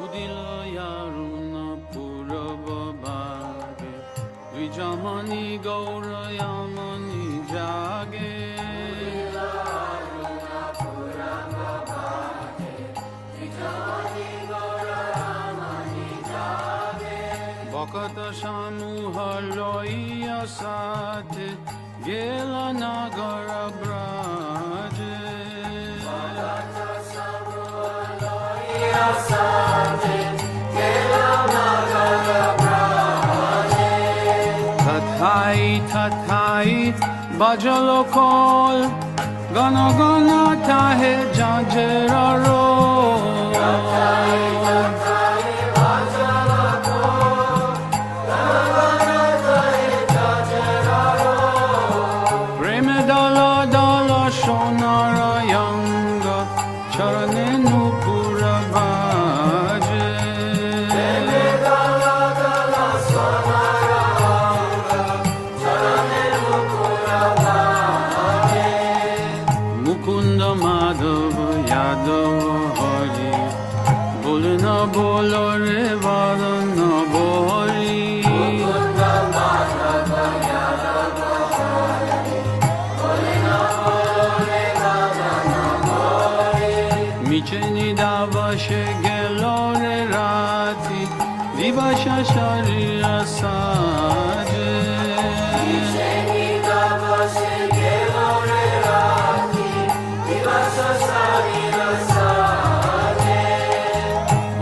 উদিল অরুণ পূরব ভাগে, দ্বিজমণি গৌরয়মণি জাগে। ভকত সমূহ লইয়া সাথে গেল নগর ব্রাজে। তথাই তথাই বাজল খোল, গণ গণ তাহে যাজের রোল। প্রেমে দল দল সোনার অঙ্গ, চরণে নূপুর বাজে। মুকুন্দ মাধব যাদব হরি, বলে না বল রে বদন বহরি। মিছে নিদাবসে গেল রে রাতি, দিবস শরীর সাজে।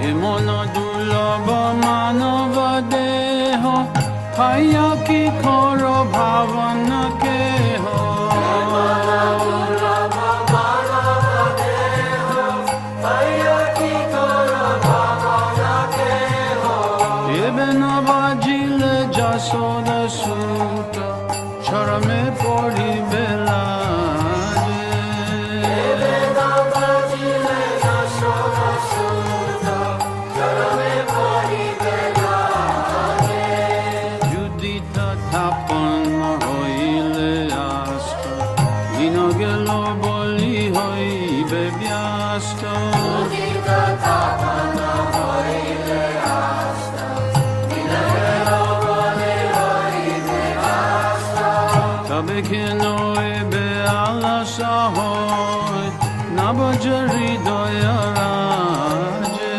এমন দুর্লভ মানব দেহ, পাইয়া কি খর ভাবনা কেহ। এবে না বাজিলে যশোদ সুত, চরমে পড়িবে লাজে। যদি তথাপন্ন হইলে আষ্ট, দিন গেল বলি হইবে ব্যস্ত। তবে কেন এবে আলসা হয়, নবজ হৃদয় রাজে।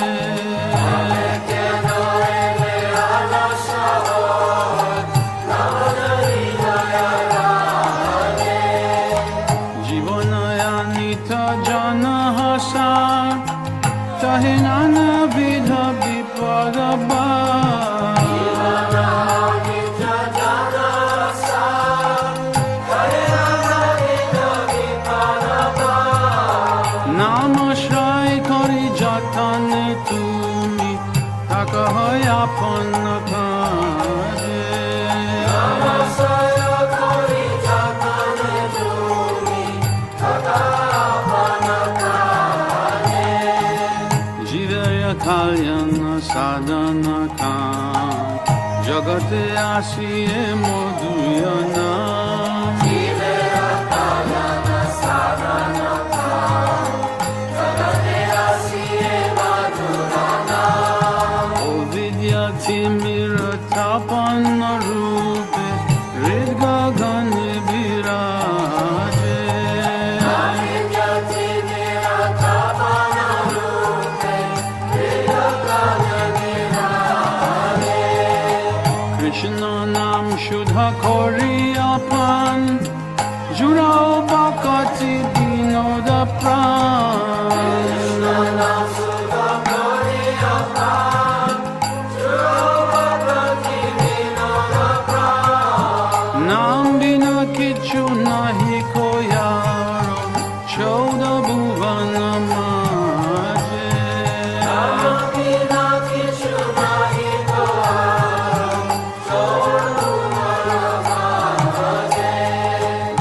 জীবনয়ানিত জন হাসা, তাহে নানাবিধ বিপদ বা। নামাশ্রয় করি যতনে তুমি, তাক হয় আপন কাজে। জীবের কাল্যাণ সাধন কাম, জগতে আসিয়ে মধুয় নাম। তিমিরতাপন্ন রূপে হৃদগগনে বিরাজে। কৃষ্ণ নাম সুধা করিয়া পান, জুড়াও বাকতি বিনোদ প্রাণ। নাম বিনা কিছু নাহি কয়ার, চৌদ ভুবন মাঝে।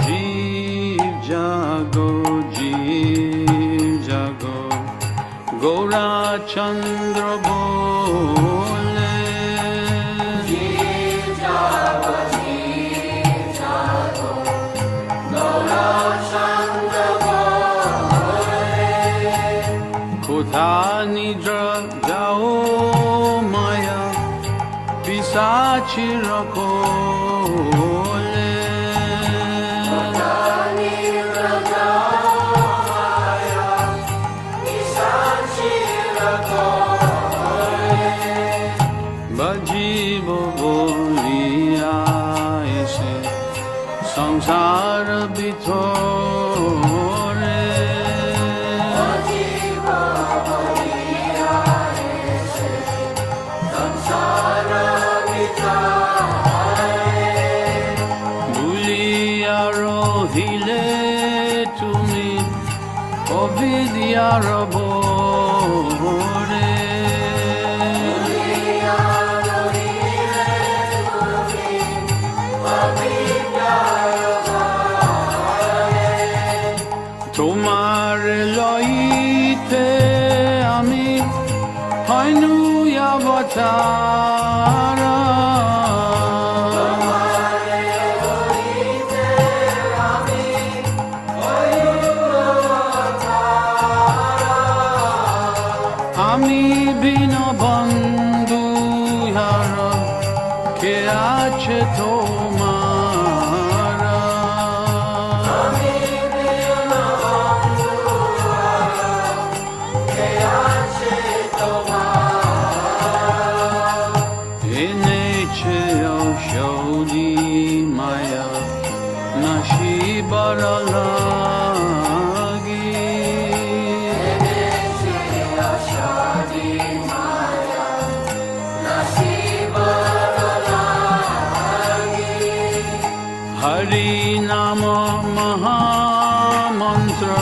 জীব জাগো জীব জাগো, গৌরাচন্দ্র বলে। কোথা Anidra jao maya pisachi rakole. Anidra jao maya pisachi rakole. Bajibo bolia ese sansar bitore. Hile tumi ovidya rabore. Tomare loite ami hainu yavatara. Ami bina bandhu yara ke ache tomara. Ami bina bandhu yara ke ache tomara. Eneche aushodi maya nashi barala. Hari Nama Maha Mantra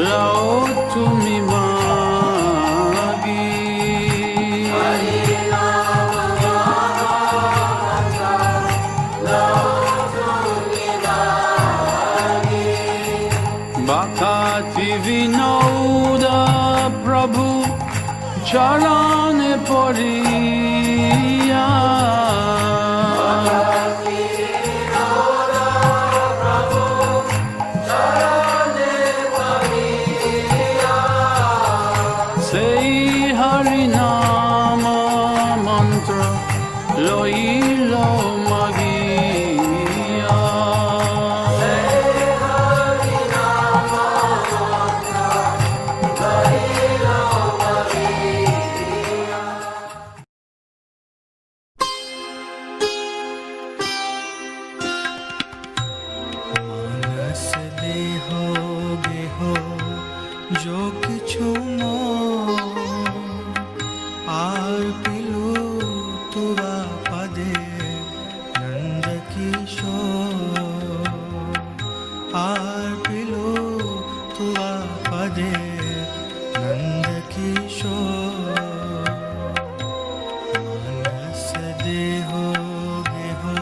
Lao Tumi Magi. Hari Nama Maha Mantra Lao Tumi Magi. Bhakti Vinoda Prabhu Charane Poriya. Loilo Magia. मानस देहो गेहो जो किछु are पिलू तुवा पदे Nand Kishore. Are पिलू तुवा पदे नंद किशोर. मानस देहो गेहो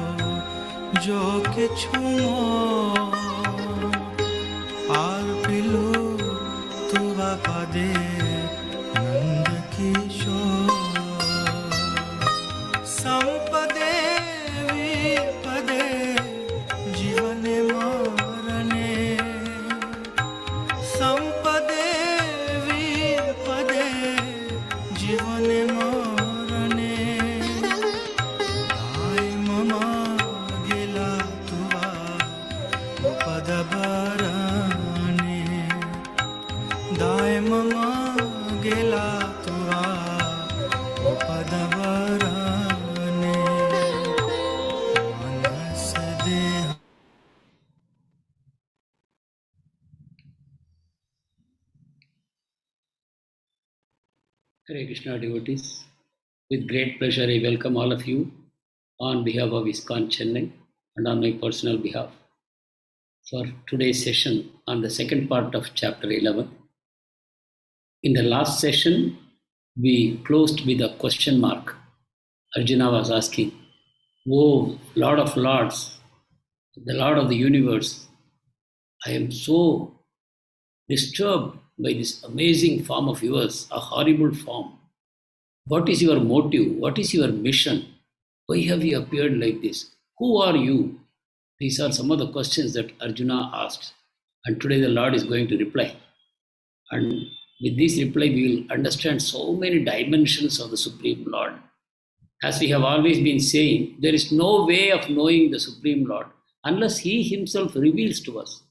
जो किछु आर पिलू तुवा पदे नंद किशोर. संपदे विपदे जीवन मरणे. संपदे विपदे जीवन मरणे. दाय ममा गेला तुवा पद भरणे. दाय ममा गेला तुवा पद भरणे. मनस देह. Hare Krishna devotees, with great pleasure I welcome all of you on behalf of ISKCON Chennai and on my personal behalf for today's session on the second part of chapter 11. In the last session, we closed with a question mark. Arjuna was asking, "Oh, Lord of Lords, the Lord of the universe, I am so disturbed by this amazing form of yours, a horrible form. What is your motive? What is your mission? Why have you appeared like this? Who are you?" These are some of the questions that Arjuna asked. And today the Lord is going to reply. And With this reply, we will understand so many dimensions of the Supreme Lord. As we have always been saying, there is no way of knowing the Supreme Lord unless He Himself reveals to us.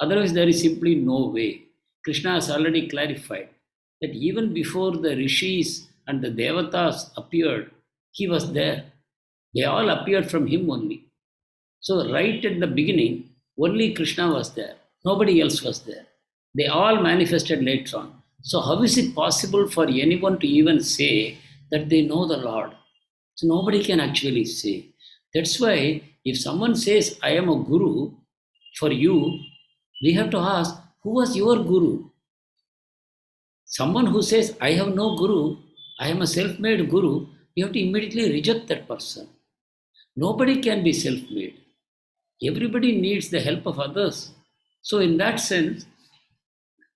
Otherwise, there is simply no way. Krishna has already clarified that even before the rishis and the devatas appeared, He was there. They all appeared from Him only. So, right at the beginning, only Krishna was there. Nobody else was there. They all manifested later on. So, how is it possible for anyone to even say that they know the Lord? So, nobody can actually say. That's why, if someone says, I am a guru for you, we have to ask, who was your guru? Someone who says, I have no guru, I am a self made guru, you have to immediately reject that person. Nobody can be self made. Everybody needs the help of others. So, in that sense,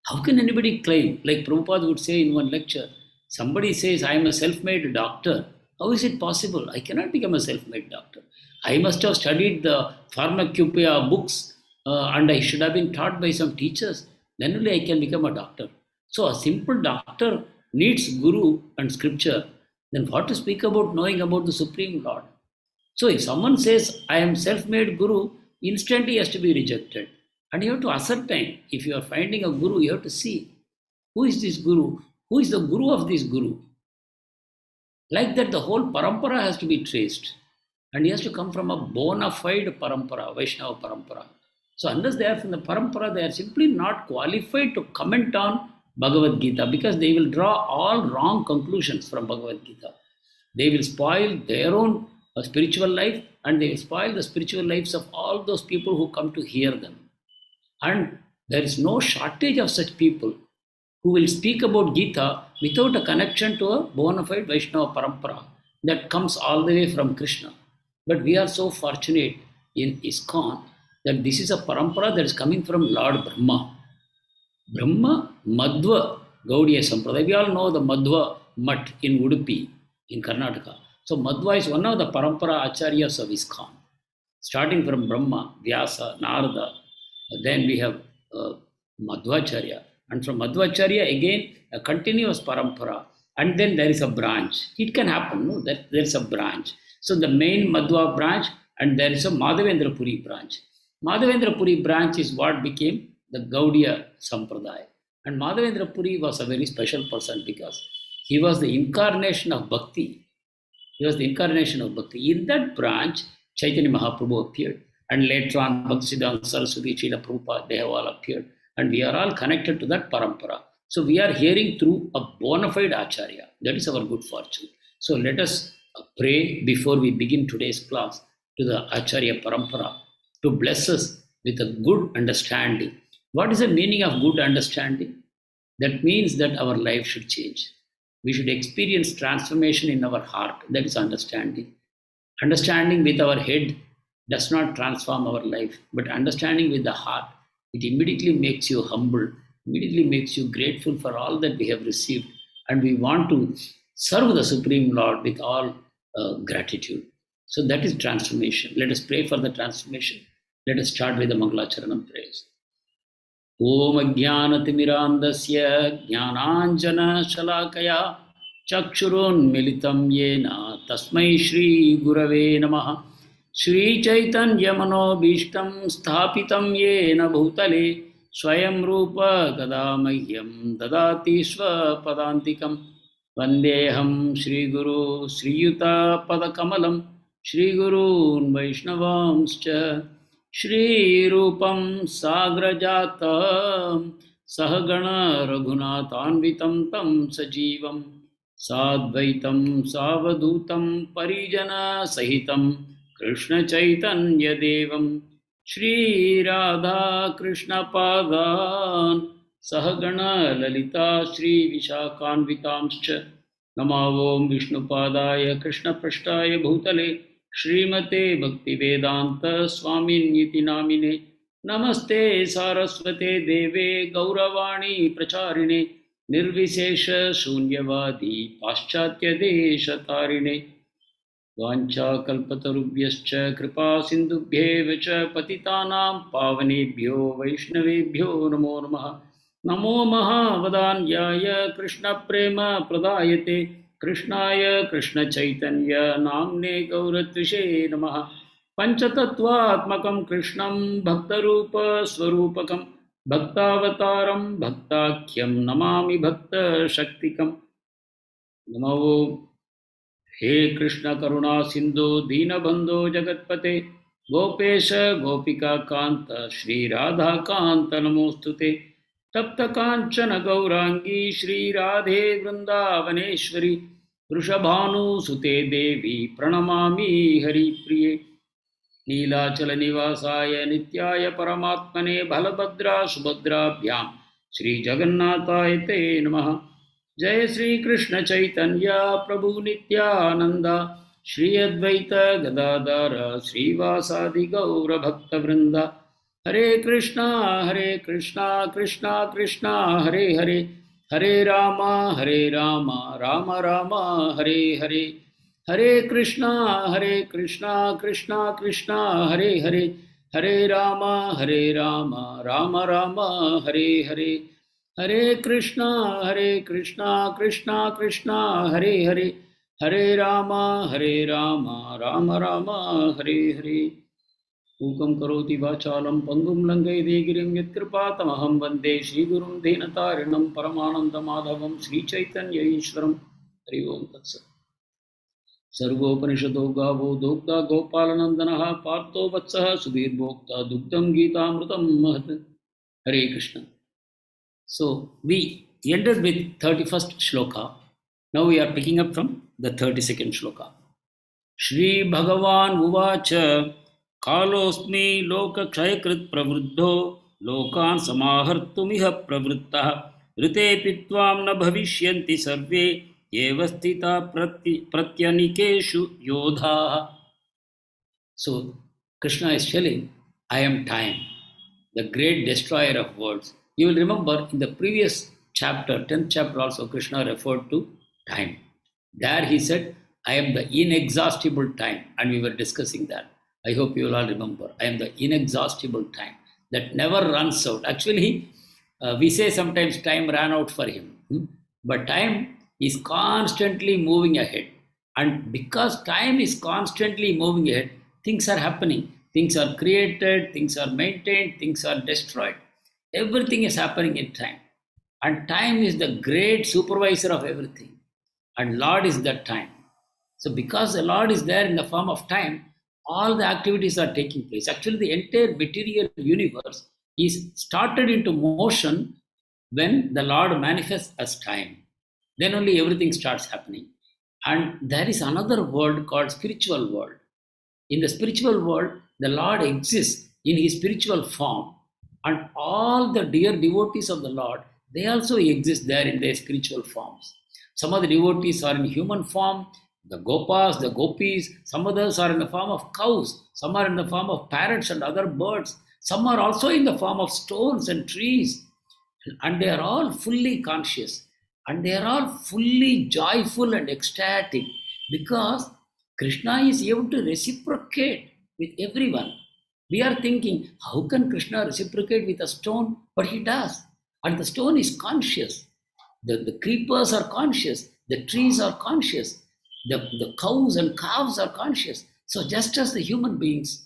how can anybody claim, like Prabhupada would say in one lecture, somebody says, I am a self made doctor. How is it possible? I cannot become a self made doctor. I must have studied the pharmacopoeia books and I should have been taught by some teachers. Then only I can become a doctor. So, a simple doctor needs guru and scripture. Then, what to speak about knowing about the Supreme Lord? So, if someone says, I am self made guru, instantly he has to be rejected. And you have to ascertain, if you are finding a guru, you have to see who is this guru, who is the guru of this guru. Like that, the whole parampara has to be traced. And he has to come from a bona fide parampara, Vaishnava parampara. So, unless they are from the parampara, they are simply not qualified to comment on Bhagavad Gita because they will draw all wrong conclusions from Bhagavad Gita. They will spoil their own spiritual life and they will spoil the spiritual lives of all those people who come to hear them. And there is no shortage of such people who will speak about Gita without a connection to a bona fide Vaishnava parampara that comes all the way from Krishna. But we are so fortunate in ISKCON that this is a parampara that is coming from Lord Brahma. Brahma, Madhva, Gaudiya Sampradaya. We all know the Madhva Mutt in Udupi, in Karnataka. So Madhva is one of the parampara acharyas of ISKCON. Starting from Brahma, Vyasa, Narada, then we have Madhvacharya. And from Madhvacharya, again, a continuous parampara. And then there is a branch. It can happen, no? That there is a branch. So the main Madhva branch, and there is a Madhavendra Puri branch. Madhavendra Puri branch is what became the Gaudiya Sampradaya. And Madhavendra Puri was a very special person because he was the incarnation of Bhakti. He was the incarnation of Bhakti. In that branch, Chaitanya Mahaprabhu appeared. And later on, Bhaktisiddhanta Saraswati, Srila Prabhupada, they have all appeared. And we are all connected to that parampara. So we are hearing through a bona fide acharya. That is our good fortune. So let us pray before we begin today's class to the acharya parampara to bless us with a good understanding. What is the meaning of good understanding? That means that our life should change. We should experience transformation in our heart. That is understanding. Understanding with our head does not transform our life, but understanding with the heart, it immediately makes you humble, immediately makes you grateful for all that we have received. And we want to serve the Supreme Lord with all gratitude. So that is transformation. Let us pray for the transformation. Let us start with the Mangalacharanam prayers. Om Ajnanatimirandasya Jnananjana Shalakaya Chakshurun Militam Yena Tasmai Shri Gurave Namaha Shri Chaitanya Manobishtam Sthapitam Yena Bhutale Swayam Rupa Gadamahyam Dadati Swapadantikam Vandeham Shri Guru Sri Yuta Padakamalam Shri Gurun Vaishnavamscha Shri Rupam Sagrajatam Sahagana Raghunathanvitam Tam Sajivam Sadvaitam Savadutam Parijana Sahitam Krishna Chaitanya Devam Shri Radha Krishna Padan Sahagana Lalita Shri Vishakhanvitamscha Namavom Vishnu Padaya Krishna Prashtaya Bhutale Srimate Bhakti Vedanta Swamin Iti Namine Namaste Saraswate Deve Gauravani Pracharine Nirvisesha Shunyavadi Paschatya Desha Tarine Vancha Kalpatarubhyascha Kripa Sindhubhyevacha Patitanam Pavanebhyo Vaishnavebhyo Namo Namaha नमो महावदान्याय कृष्णप्रेम प्रदायते कृष्णाय कृष्णचैतन्य नाम्ने गौरत्विषे नमः पञ्चतत्त्वात्मकं कृष्णं भक्तरूपस्वरूपकं भक्तावतारं भक्ताख्यं नमामि भक्तशक्तिकं नमो हे कृष्ण करुणा सिंधु दीनबंधो जगत्पते गोपेश गोपिका कांत श्री राधा कांत नमोस्तुते तप्त कांचन गौरांगी श्री राधे वृंदावनेश्वरी वृषभानुसुते देवी प्रणमामि हरिप्रिये नीलाचल निवासाय नित्याय परमात्मने बलभद्रा सुभद्राभ्यां श्री जगन्नाथाय ते नमः जय श्री कृष्ण चैतन्य प्रभु नित्यानंद श्री अद्वैत गदाधर श्रीवासादि गौर भक्त वृंद हरे कृष्णा कृष्णा कृष्णा हरे हरे हरे राम राम राम हरे हरे हरे कृष्णा कृष्णा कृष्णा हरे हरे हरे राम राम राम हरे हरे हरे कृष्णा कृष्णा कृष्णा हरे हरे हरे राम राम राम हरे हरे मूकं करोति वाचालं पङ्गुं लङ्घयते गिरिं यत्कृपातमहं वन्दे श्रीगुरुं दीनतारिणं परमानन्दमाधवं श्रीचैतन्य ईश्वरं हरि ओं तत्सत् सर्वोपनिषदो गावो दोग्धा गोपालनन्दनः पार्थो वत्सः सुधीर्भोक्ता दुग्धं गीतामृतं महत् हरे Krishna. So we ended with 31st shloka. Now we are picking up from the 32nd shloka. Shri Bhagavan Uvacha Kalosmi Lokakshayakrit Pravruddho Lokan Samahartumiha Pravruttah Rite Pitvam Na Bhavishyanti Sarve Evastita Pratyanikeshu Yodha. So Krishna is telling, I am time, the great destroyer of worlds. You will remember in the previous chapter, 10th chapter also, Krishna referred to time. There he said, I am the inexhaustible time, and we were discussing that. I hope you will all remember. I am the inexhaustible time that never runs out. Actually, we say sometimes time ran out for him, but time is constantly moving ahead. And because time is constantly moving ahead, things are happening. Things are created, things are maintained, things are destroyed. Everything is happening in time. And time is the great supervisor of everything. And Lord is that time. So because the Lord is there in the form of time, all the activities are taking place. Actually, the entire material universe is started into motion when the Lord manifests as time. Then only everything starts happening. And there is another world called spiritual world. In the spiritual world, the Lord exists in his spiritual form, and all the dear devotees of the Lord, they also exist there in their spiritual forms. Some of the devotees are in human form, the gopas, the gopis, some others are in the form of cows, some are in the form of parrots and other birds, some are also in the form of stones and trees, and they are all fully conscious, and they are all fully joyful and ecstatic because Krishna is able to reciprocate with everyone. We are thinking, how can Krishna reciprocate with a stone? But he does. And the stone is conscious. The creepers are conscious. The trees are conscious. The cows and calves are conscious. So just as the human beings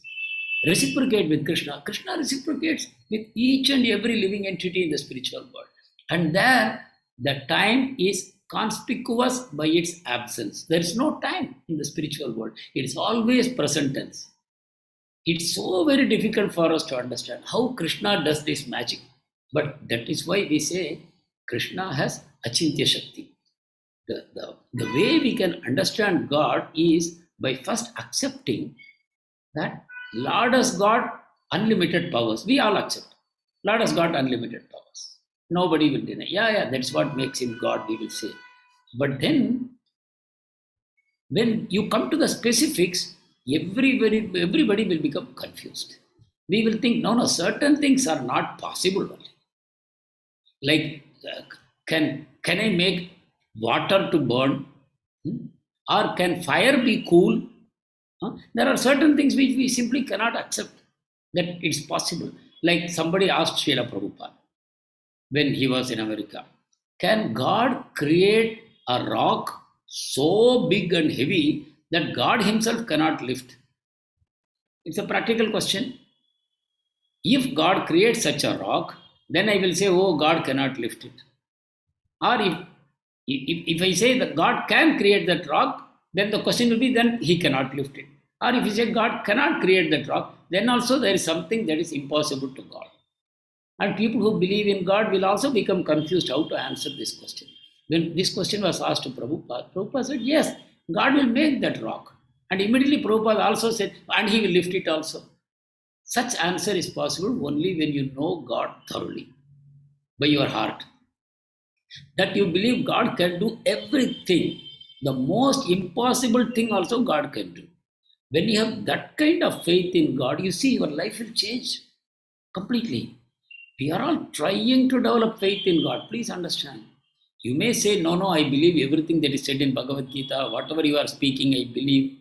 reciprocate with Krishna, Krishna reciprocates with each and every living entity in the spiritual world. And there, the time is conspicuous by its absence. There is no time in the spiritual world. It is always present tense. It's so very difficult for us to understand how Krishna does this magic. But that is why we say Krishna has Achintya Shakti. The way we can understand God is by first accepting that Lord has got unlimited powers. We all accept. Lord has got unlimited powers. Nobody will deny. Yeah, that's what makes him God, we will say. But then, when you come to the specifics, everybody will become confused. We will think, no, certain things are not possible only. Like, can I make water to burn? Or can fire be cool? There are certain things which we simply cannot accept that it's possible. Like somebody asked Srila Prabhupada, when he was in America. Can God create a rock so big and heavy that God himself cannot lift? It's a practical question. If God creates such a rock, then I will say, oh, God cannot lift it. Or if I say that God can create that rock, then the question will be, then he cannot lift it. Or if you say God cannot create that rock, then also there is something that is impossible to God. And people who believe in God will also become confused how to answer this question. When this question was asked to Prabhupada, Prabhupada said, yes, God will make that rock. And immediately Prabhupada also said, and he will lift it also. Such answer is possible only when you know God thoroughly, by your heart. That you believe God can do everything. The most impossible thing also God can do. When you have that kind of faith in God, you see your life will change completely. We are all trying to develop faith in God. Please understand. You may say, no, I believe everything that is said in Bhagavad Gita, whatever you are speaking, I believe.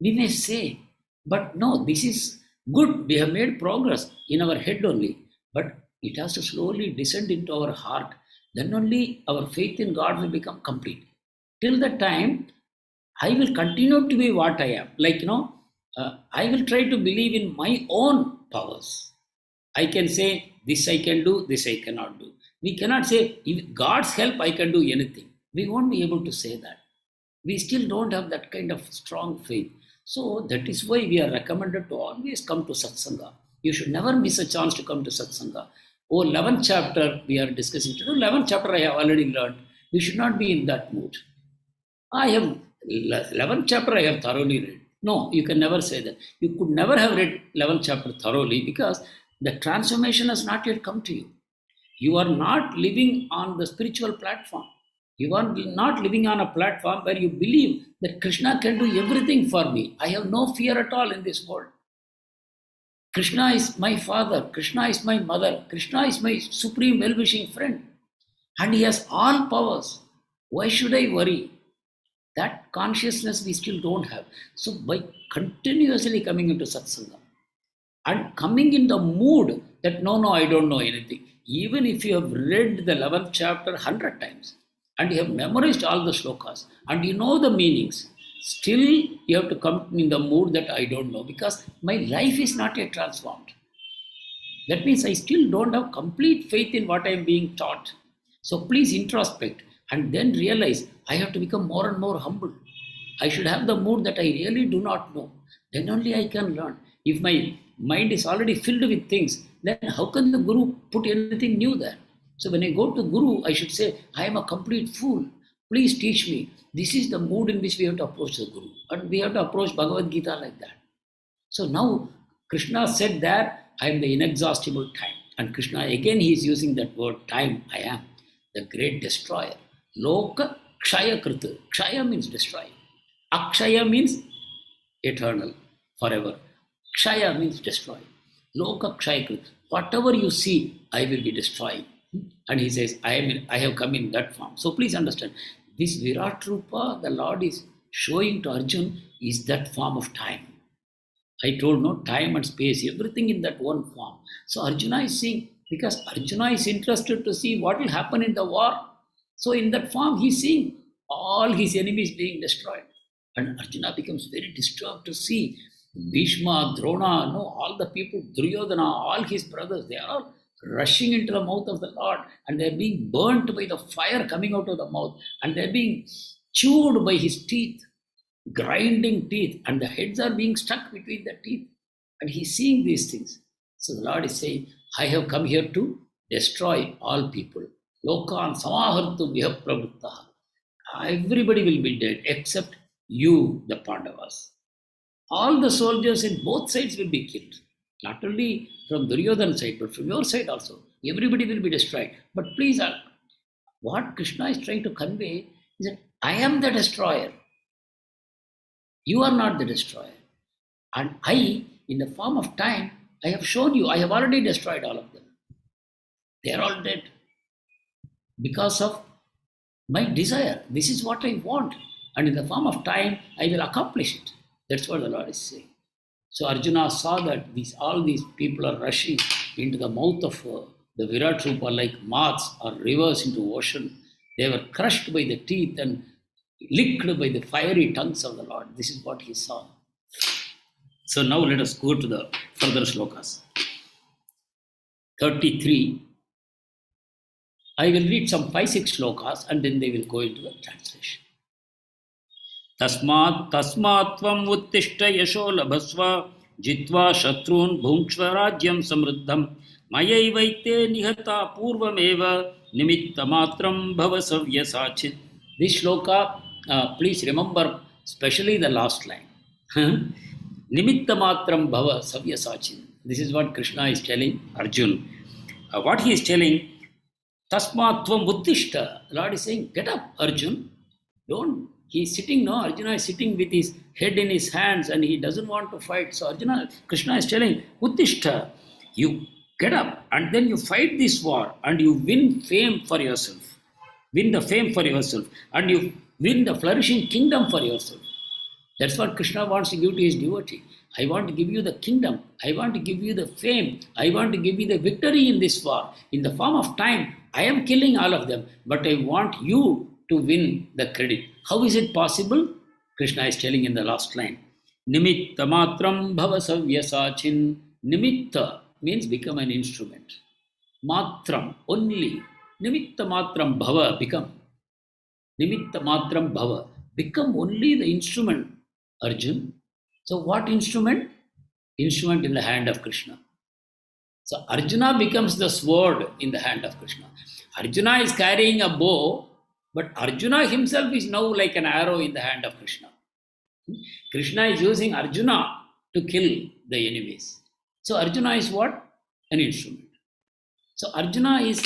We may say, but no, this is good. We have made progress in our head only. But it has to slowly descend into our heart. Then only our faith in God will become complete. Till that time, I will continue to be what I am. I will try to believe in my own powers. I can say, this I can do, this I cannot do. We cannot say, with God's help, I can do anything. We won't be able to say that. We still don't have that kind of strong faith. So that is why we are recommended to always come to Satsanga. You should never miss a chance to come to Satsanga. 11th chapter we are discussing today. 11th chapter I have already learned. We should not be in that mood. 11th chapter I have thoroughly read. No, you can never say that. You could never have read 11th chapter thoroughly because the transformation has not yet come to you. You are not living on the spiritual platform. You are not living on a platform where you believe that Krishna can do everything for me. I have no fear at all in this world. Krishna is my father. Krishna is my mother. Krishna is my supreme well-wishing friend. And he has all powers. Why should I worry? That consciousness we still don't have. So by continuously coming into Satsanga and coming in the mood that no, I don't know anything. Even if you have read the 11th chapter 100 times and you have memorized all the shlokas and you know the meanings, still you have to come in the mood that I don't know because my life is not yet transformed. That means I still don't have complete faith in what I am being taught. So please introspect and then realize I have to become more and more humble. I should have the mood that I really do not know. Then only I can learn. If my mind is already filled with things, then how can the Guru put anything new there? So when I go to Guru, I should say, I am a complete fool. Please teach me. This is the mood in which we have to approach the Guru. And we have to approach Bhagavad Gita like that. So now Krishna said that I am the inexhaustible time. And Krishna again he is using that word time, I am the great destroyer. Loka Kshaya Krita. Kshaya means destroy. Akshaya means eternal, forever. Kshaya means destroy. Loka Kshaya Krita. Whatever you see, I will be destroying. And he says, I have come in that form. So please understand, this Virat Rupa the Lord is showing to Arjuna is that form of time. I told no time and space, everything in that one form. So Arjuna is seeing, because Arjuna is interested to see what will happen in the war. So in that form, he is seeing all his enemies being destroyed. And Arjuna becomes very disturbed to see Bhishma, Drona, all the people, Duryodhana, all his brothers, they are all rushing into the mouth of the Lord and they are being burnt by the fire coming out of the mouth and they are being chewed by his teeth, grinding teeth, and the heads are being stuck between the teeth. And he's seeing these things. So the Lord is saying, I have come here to destroy all people. Lokan samahartu viha prabhuttaha. Everybody will be dead except you, the Pandavas. All the soldiers in both sides will be killed. Not only from Duryodhana's side, but from your side also. Everybody will be destroyed. But please, what Krishna is trying to convey is that I am the destroyer. You are not the destroyer. And I, in the form of time, I have shown you, I have already destroyed all of them. They are all dead. Because of my desire. This is what I want. And in the form of time, I will accomplish it. That's what the Lord is saying. So Arjuna saw that all these people are rushing into the mouth of The Virat Rupa are like moths or rivers into ocean. They were crushed by the teeth and licked by the fiery tongues of the Lord. This is what he saw. So now let us go to the further slokas. 33. I will read some 5-6 slokas and then they will go into the translation. Tasmat tvam uttishta yasho labhasva jitva shatrun bhunksva rajyam samruddham mayaivaite nihata purvameva nimitta matram bhavasavya sachit. This sloka, please remember, especially the last line. Nimitta matram bhavasavya sachit. This is what Krishna is telling Arjuna. What he is telling, Tasmat tvam uttishta. Lord is saying, get up, Arjuna. Don't. He is sitting, no, Arjuna is sitting with his head in his hands and he doesn't want to fight. So Krishna is telling, Uttishta, you get up and then you fight this war and you win fame for yourself. Win the fame for yourself and you win the flourishing kingdom for yourself. That's what Krishna wants to give to his devotee. I want to give you the kingdom. I want to give you the fame. I want to give you the victory in this war. In the form of time, I am killing all of them, but I want you to win the credit. How is it possible? Krishna is telling in the last line. Nimitta matram bhavasavya sachin. Nimitta means become an instrument. Matram, only. Nimitta matram bhava, become. Nimitta matram bhava, become only the instrument, Arjun. So what instrument? Instrument in the hand of Krishna. So Arjuna becomes the sword in the hand of Krishna. Arjuna is carrying a bow, but Arjuna himself is now like an arrow in the hand of Krishna. Krishna is using Arjuna to kill the enemies. So Arjuna is what? An instrument. So Arjuna is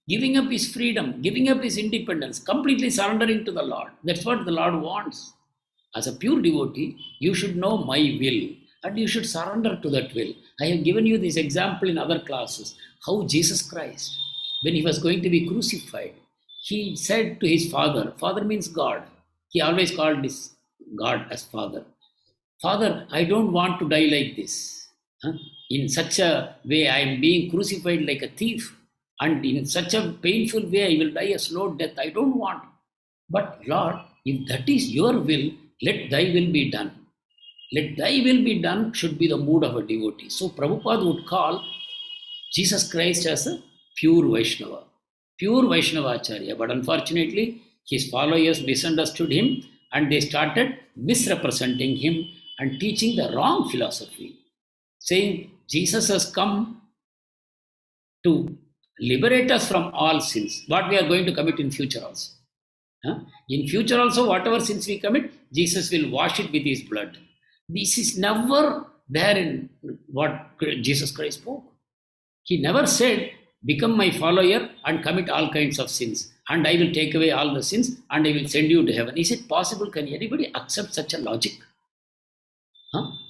giving up his freedom, giving up his independence, completely surrendering to the Lord. That's what the Lord wants. As a pure devotee, you should know my will and you should surrender to that will. I have given you this example in other classes, how Jesus Christ, when he was going to be crucified, he said to his father, father means God. He always called his God as father. Father, I don't want to die like this. In such a way, I am being crucified like a thief. And in such a painful way, I will die a slow death. I don't want. But Lord, if that is your will, let thy will be done. Let thy will be done should be the mood of a devotee. So Prabhupada would call Jesus Christ as a pure Vaishnava. Pure Vaishnavacharya. But unfortunately, his followers misunderstood him and they started misrepresenting him and teaching the wrong philosophy. Saying Jesus has come to liberate us from all sins. What we are going to commit in future also. In future also, whatever sins we commit, Jesus will wash it with his blood. This is never there in what Jesus Christ spoke. He never said, become my follower and commit all kinds of sins and I will take away all the sins and I will send you to heaven. Is it possible? Can anybody accept such a logic?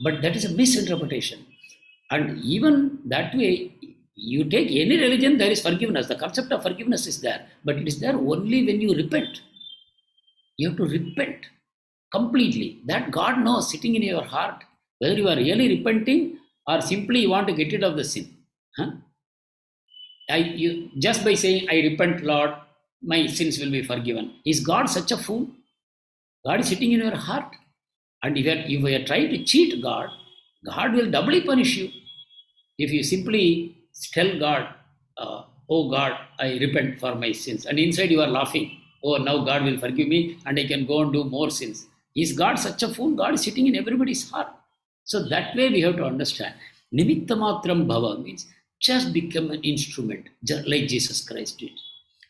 But that is a misinterpretation. And even that way, you take any religion, there is forgiveness. The concept of forgiveness is there, but it is there only when you repent. You have to repent completely. That God knows sitting in your heart, whether you are really repenting or simply you want to get rid of the sin. Just by saying, I repent, Lord, my sins will be forgiven. Is God such a fool? God is sitting in your heart. And if you are trying to cheat God, God will doubly punish you. If you simply tell God, oh God, I repent for my sins. And inside you are laughing. Oh, now God will forgive me and I can go and do more sins. Is God such a fool? God is sitting in everybody's heart. So that way we have to understand. Nimitta matram bhava means just become an instrument, just like Jesus Christ did.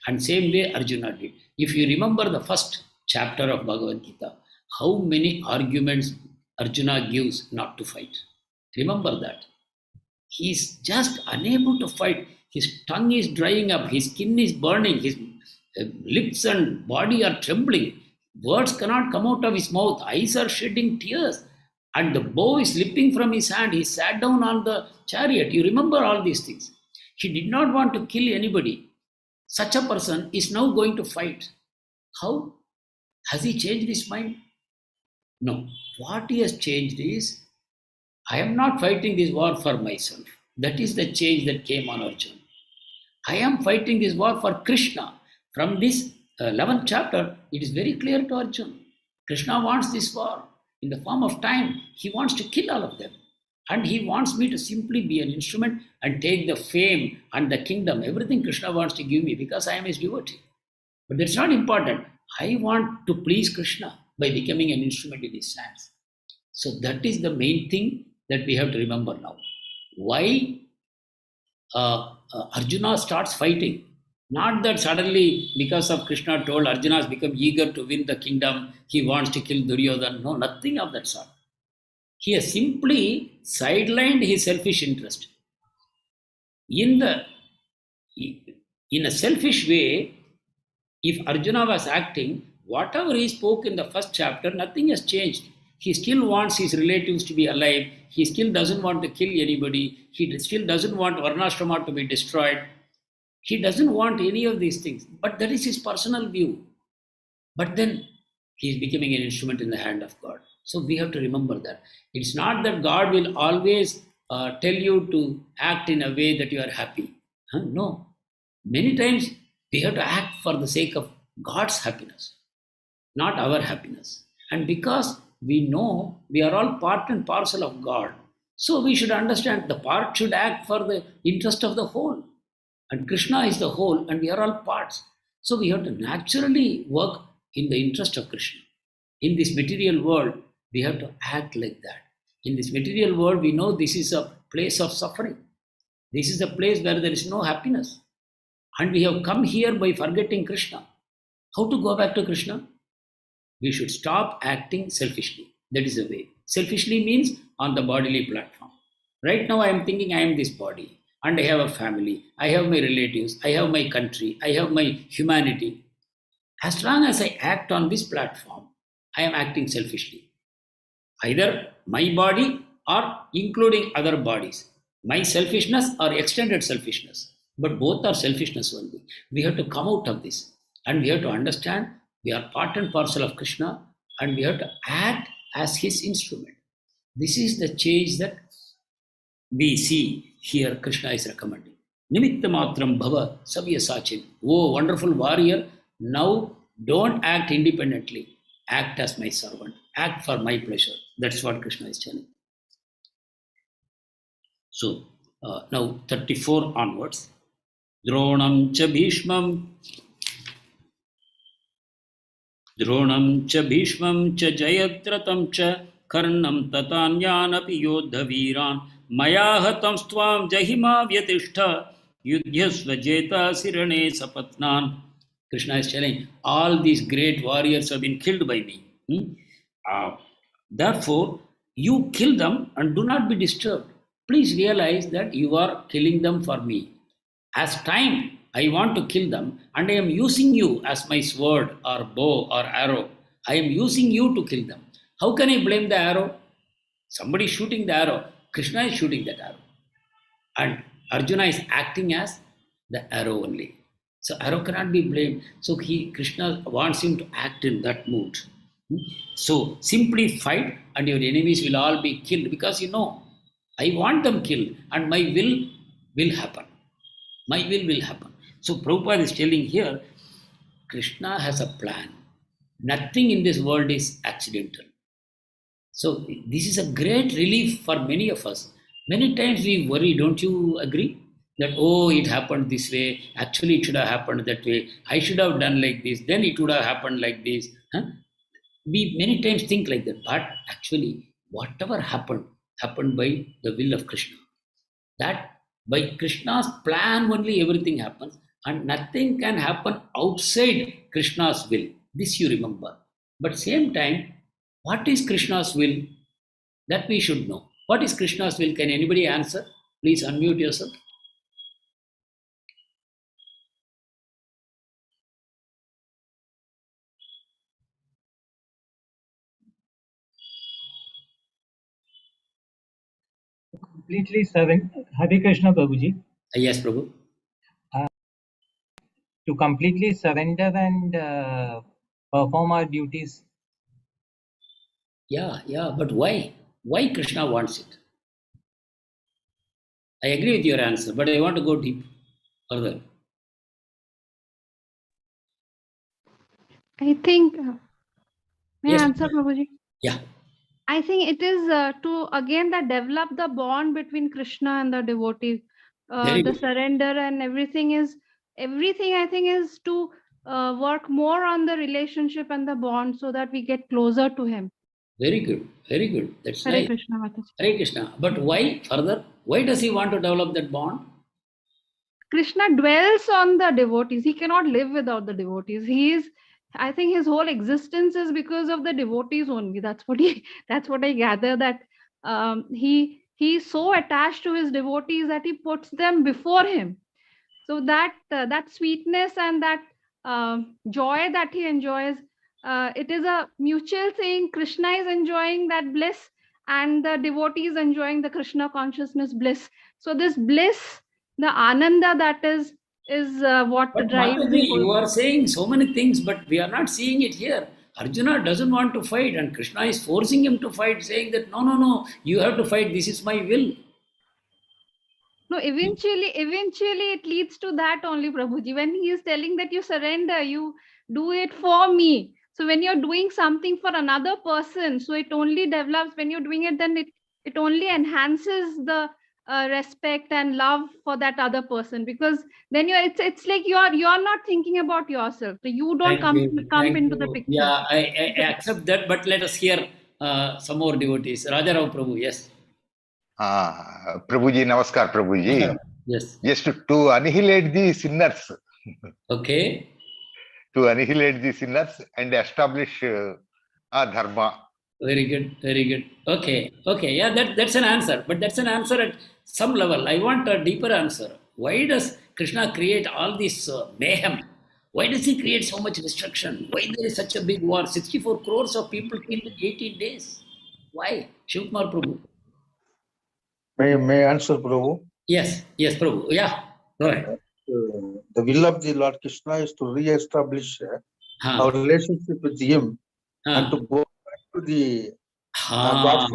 And same way Arjuna did. If you remember the first chapter of Bhagavad Gita, how many arguments Arjuna gives not to fight. Remember that. He is just unable to fight. His tongue is drying up, his skin is burning, his lips and body are trembling. Words cannot come out of his mouth, eyes are shedding tears. And the bow is slipping from his hand. He sat down on the chariot. You remember all these things. He did not want to kill anybody. Such a person is now going to fight. How? Has he changed his mind? No. What he has changed is, I am not fighting this war for myself. That is the change that came on Arjuna. I am fighting this war for Krishna. From this 11th chapter, it is very clear to Arjuna. Krishna wants this war in the form of time. He wants to kill all of them. And he wants me to simply be an instrument and take the fame and the kingdom. Everything Krishna wants to give me because I am his devotee. But that's not important. I want to please Krishna by becoming an instrument in his hands. So that is the main thing that we have to remember now. Why Arjuna starts fighting? Not that suddenly, because of Krishna told, Arjuna has become eager to win the kingdom, he wants to kill Duryodhana. No, nothing of that sort. He has simply sidelined his selfish interest. In a selfish way, if Arjuna was acting, whatever he spoke in the first chapter, nothing has changed. He still wants his relatives to be alive. He still doesn't want to kill anybody. He still doesn't want Varnashrama to be destroyed. He doesn't want any of these things. But that is his personal view. But then he is becoming an instrument in the hand of God. So we have to remember that. It's not that God will always tell you to act in a way that you are happy. No. Many times we have to act for the sake of God's happiness, not our happiness. And because we know we are all part and parcel of God, so we should understand the part should act for the interest of the whole. And Krishna is the whole and we are all parts. So we have to naturally work in the interest of Krishna. In this material world, we have to act like that. In this material world, we know this is a place of suffering. This is a place where there is no happiness. And we have come here by forgetting Krishna. How to go back to Krishna? We should stop acting selfishly. That is the way. Selfishly means on the bodily platform. Right now I am thinking I am this body and I have a family, I have my relatives, I have my country, I have my humanity. As long as I act on this platform, I am acting selfishly. Either my body or including other bodies. My selfishness or extended selfishness. But both are selfishness only. We have to come out of this. And we have to understand we are part and parcel of Krishna and we have to act as his instrument. This is the change that we see here Krishna is recommending. Nimitta matram bhava savya sachin. Oh, wonderful warrior. Now don't act independently. Act as my servant. Act for my pleasure. That's what Krishna is telling. So now 34 onwards. Dronam cha bhishmam cha jayadratam cha karnam tatanyanapi yodha viran maya hatam stvam jahima vyatishta yudhyasva jeta sirane sapatnan. Krishna is telling, all these great warriors have been killed by me. Therefore, you kill them and do not be disturbed. Please realize that you are killing them for me. As time, I want to kill them and I am using you as my sword or bow or arrow. I am using you to kill them. How can I blame the arrow? Somebody is shooting the arrow. Krishna is shooting that arrow. And Arjuna is acting as the arrow only. So arrow cannot be blamed. So Krishna wants him to act in that mood. So simply fight and your enemies will all be killed because I want them killed and my will happen. My will happen. So Prabhupada is telling here, Krishna has a plan. Nothing in this world is accidental. So this is a great relief for many of us. Many times we worry, don't you agree? That, it happened this way. Actually, it should have happened that way. I should have done like this. Then it would have happened like this. We many times think like that. But actually, whatever happened by the will of Krishna. That by Krishna's plan only everything happens. And nothing can happen outside Krishna's will. This you remember. But same time, what is Krishna's will? That we should know. What is Krishna's will? Can anybody answer? Please unmute yourself. Completely serving Hare Krishna Prabhuji. Yes, Prabhu. To completely surrender and perform our duties. Yeah, but why? Why Krishna wants it? I agree with your answer, but I want to go deep further. I think, may I Yes. answer, Prabhuji? Yeah. I think it is to again that develop the bond between Krishna and the devotee. Very The good. surrender and everything I think is to work more on the relationship and the bond so that we get closer to him. Very good. Very good. That's Hare nice. Krishna Mataji. Hare Krishna. But why further? Why does he want to develop that bond? Krishna dwells on the devotees. He cannot live without the devotees. I think his whole existence is because of the devotees only. That's what I gather, that he's so attached to his devotees that he puts them before him. So that sweetness and that joy that he enjoys, it is a mutual thing. Krishna is enjoying that bliss, and the devotees enjoying the Krishna consciousness bliss. So this bliss, the ananda, that is what But drives the Mataji, whole. you are saying so many things, but we are not seeing it here. Arjuna doesn't want to fight, and Krishna is forcing him to fight, saying that no, no, no, you have to fight. This is my will. No, eventually it leads to that only, Prabhuji. When he is telling that you surrender, you do it for me. So when you're doing something for another person, so it only develops. When you're doing it, then it only enhances the respect and love for that other person, because then it's like you're not thinking about yourself. So you don't come Thank into the you. picture. Yeah, I accept that, but let us hear some more devotees. Rajarao Prabhu, yes. Prabhuji, Namaskar, Prabhuji. Yes. Just to annihilate the sinners, Okay. And establish dharma. Very good. Very good. Okay. Okay. Yeah, that's an answer. But that's an answer at some level. I want a deeper answer. Why does Krishna create all this mayhem? Why does he create so much destruction? Why there is such a big war? 64 crores of people killed in 18 days. Why? Shivkumar Prabhu. May I answer, Prabhu? Yes. Yes, Prabhu. Yeah. Go ahead. The will of the Lord Krishna is to re-establish Huh. our relationship with him and to go back to the God's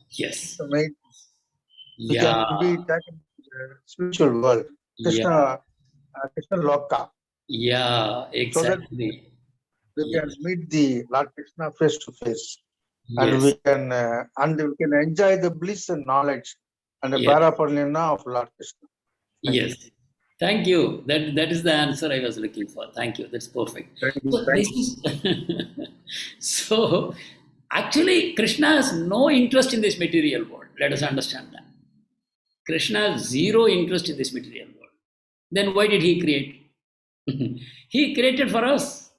Yes. we Yeah. can be taken to the spiritual world, Yeah. Krishna Loka, Yeah. so that Exactly. we can meet the Lord Krishna face to face, Yes. and we can enjoy the bliss and knowledge and the Yes. Paraparlina of Lord Krishna. Yes. Thank you. That is the answer I was looking for. Thank you. That's perfect. Thank you. So, this is so actually Krishna has no interest in this material world. Let us understand that. Krishna has zero interest in this material world. Then why did he create? He created for us,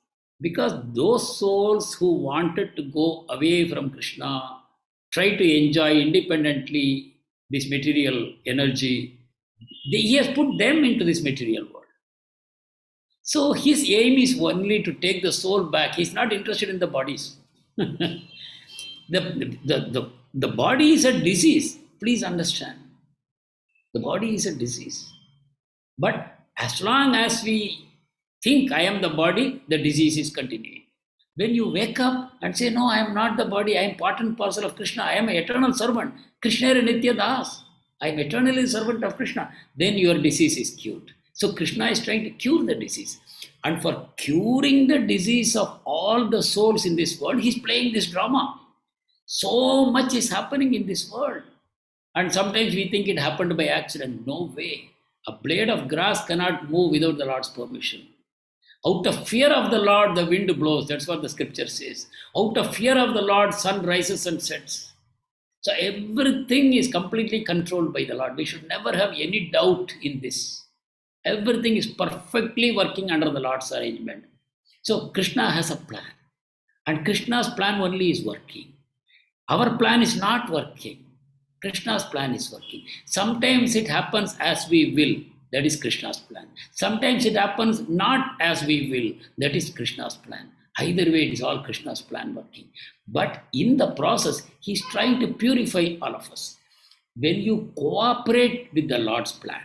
because those souls who wanted to go away from Krishna, try to enjoy independently this material energy, he has put them into this material world. So his aim is only to take the soul back. He's not interested in the bodies. The body is a disease. Please understand. The body is a disease. But as long as we think I am the body, the disease is continuing. When you wake up and say, no, I am not the body, I am part and parcel of Krishna, I am an eternal servant, Krishna Nitya Das, I am eternally the servant of Krishna, then your disease is cured. So Krishna is trying to cure the disease. And for curing the disease of all the souls in this world, he's playing this drama. So much is happening in this world. And sometimes we think it happened by accident. No way. A blade of grass cannot move without the Lord's permission. Out of fear of the Lord, the wind blows. That's what the scripture says. Out of fear of the Lord, sun rises and sets. So everything is completely controlled by the Lord. We should never have any doubt in this. Everything is perfectly working under the Lord's arrangement. So Krishna has a plan. And Krishna's plan only is working. Our plan is not working. Krishna's plan is working. Sometimes it happens as we will. That is Krishna's plan. Sometimes it happens not as we will. That is Krishna's plan. Either way, it is all Krishna's plan working. But in the process, he's trying to purify all of us. When you cooperate with the Lord's plan,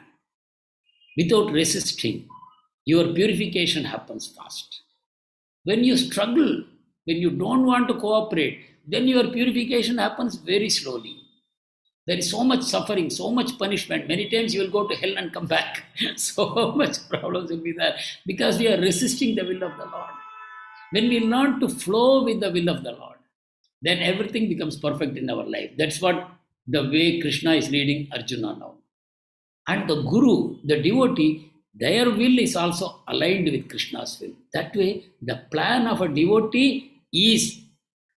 without resisting, your purification happens fast. When you struggle, when you don't want to cooperate, then your purification happens very slowly. There is so much suffering, so much punishment. Many times you will go to hell and come back. So much problems will be there because we are resisting the will of the Lord. When we learn to flow with the will of the Lord, then everything becomes perfect in our life. That's what the way Krishna is leading Arjuna now. And the Guru, the devotee, their will is also aligned with Krishna's will. That way, the plan of a devotee is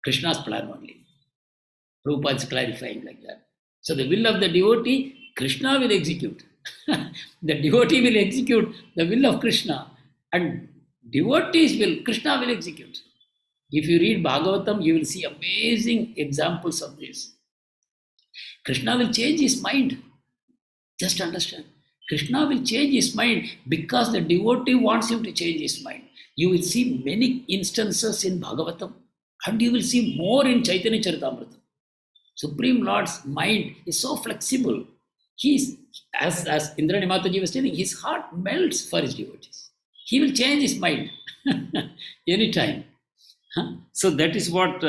Krishna's plan only. Prabhupada is clarifying like that. So the will of the devotee, Krishna will execute. The devotee will execute the will of Krishna. And devotees will, Krishna will execute. If you read Bhagavatam, you will see amazing examples of this. Krishna will change his mind. Just understand. Krishna will change his mind because the devotee wants him to change his mind. You will see many instances in Bhagavatam, and you will see more in Chaitanya Charitamrita. Supreme Lord's mind is so flexible. He's, as Indrani Mataji was telling, his heart melts for his devotees. He will change his mind anytime. So that is what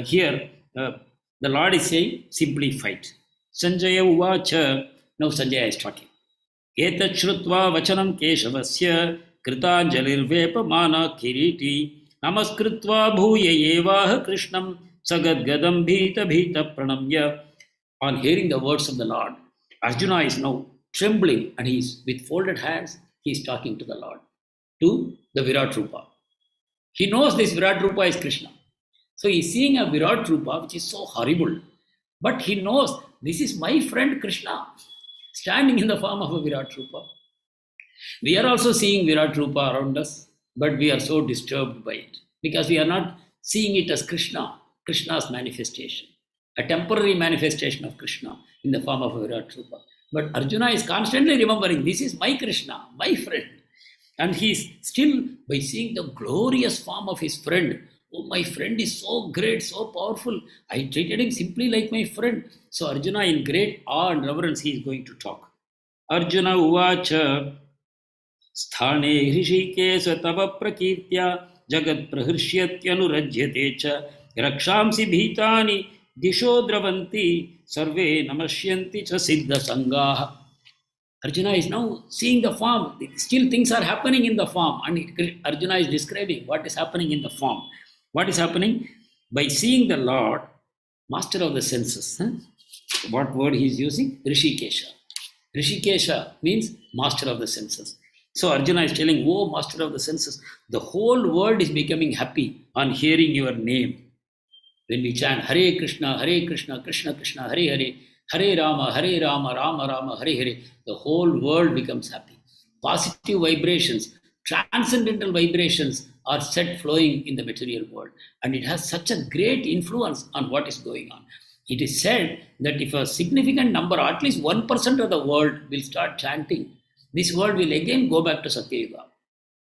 here the Lord is saying, simply fight. Sanjaya Uvacha. Now Sanjaya is talking. Etat shrutva vachanam keshavasya kritanjalirvepamana kiriti namaskritva bhuya evaha krishnam sagadgadam bhita bhita pranamya. On hearing the words of the Lord, Arjuna is now trembling and he is with folded hands, he is talking to the Lord, to the Virat Rupa. He knows this Virat Rupa is Krishna. So he is seeing a Virat Rupa which is so horrible. But he knows this is my friend Krishna standing in the form of a Virat Rupa. We are also seeing Virat Rupa around us, but we are so disturbed by it because we are not seeing it as Krishna, Krishna's manifestation, a temporary manifestation of Krishna in the form of a Virat Rupa. But Arjuna is constantly remembering, this is my Krishna, my friend. And he is still, by seeing the glorious form of his friend, oh, my friend is so great, so powerful. I treated him simply like my friend. So Arjuna, in great awe and reverence, he is going to talk. Arjuna uvacha sthane hrishikesa tava prakirtya jagat prahirshyatyanurajyate cha rakshamsi bhitani disho dravanti sarve namashyanti cha siddha sangaha. Arjuna is now seeing the form. Still things are happening in the form. And Arjuna is describing what is happening in the form. What is happening? By seeing the Lord, master of the senses. What word he is using? Rishikesha. Rishikesha means master of the senses. So Arjuna is telling, oh, master of the senses, the whole world is becoming happy on hearing your name. When we chant Hare Krishna, Krishna Krishna, Hare Hare, Hare Rama, Rama Rama, Hare Hare, the whole world becomes happy. Positive vibrations, transcendental vibrations are set flowing in the material world. And it has such a great influence on what is going on. It is said that if a significant number, at least 1% of the world will start chanting, this world will again go back to Satya Yuga.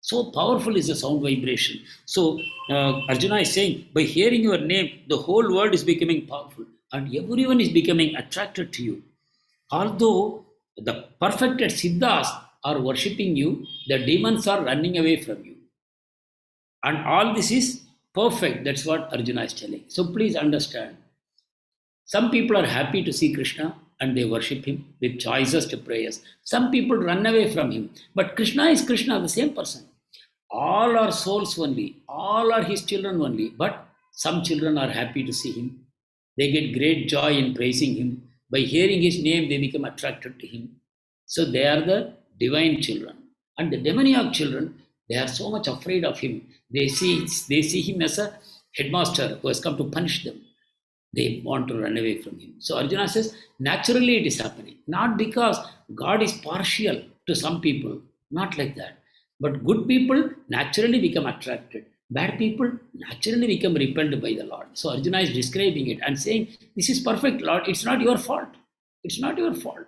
So powerful is the sound vibration. So Arjuna is saying, by hearing your name, the whole world is becoming powerful. And everyone is becoming attracted to you. Although the perfected Siddhas are worshipping you, the demons are running away from you. And all this is perfect. That's what Arjuna is telling. So please understand. Some people are happy to see Krishna and they worship him with choicest prayers. Some people run away from him. But Krishna is Krishna, the same person. All are souls only. All are his children only. But some children are happy to see him. They get great joy in praising him. By hearing his name, they become attracted to him. So they are the divine children. And the demoniac children, they are so much afraid of him. They see him as a headmaster who has come to punish them. They want to run away from him. So Arjuna says, naturally it is happening. Not because God is partial to some people. Not like that. But good people naturally become attracted. Bad people naturally become repelled by the Lord. So Arjuna is describing it and saying, this is perfect, Lord. It's not your fault. It's not your fault.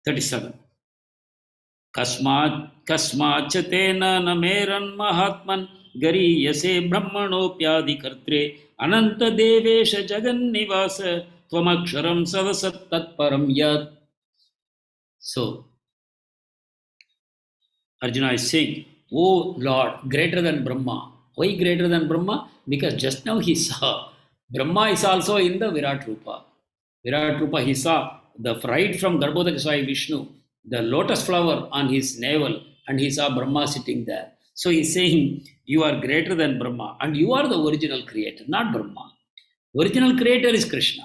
37. Kasmat chatena nameran mahatman gariyase brahmanopyadi kartre ananta devesha jagan nivasa tvamaksharam savasat tatparam yad. So Arjuna is saying, oh Lord, greater than Brahma. Why greater than Brahma? Because just now he saw Brahma is also in the Virat Rupa. Virat Rupa, he saw the right from Garbhodaka Sai Vishnu, the lotus flower on his navel, and he saw Brahma sitting there. So he's saying, You are greater than Brahma, and you are the original creator, not Brahma. Original creator is Krishna,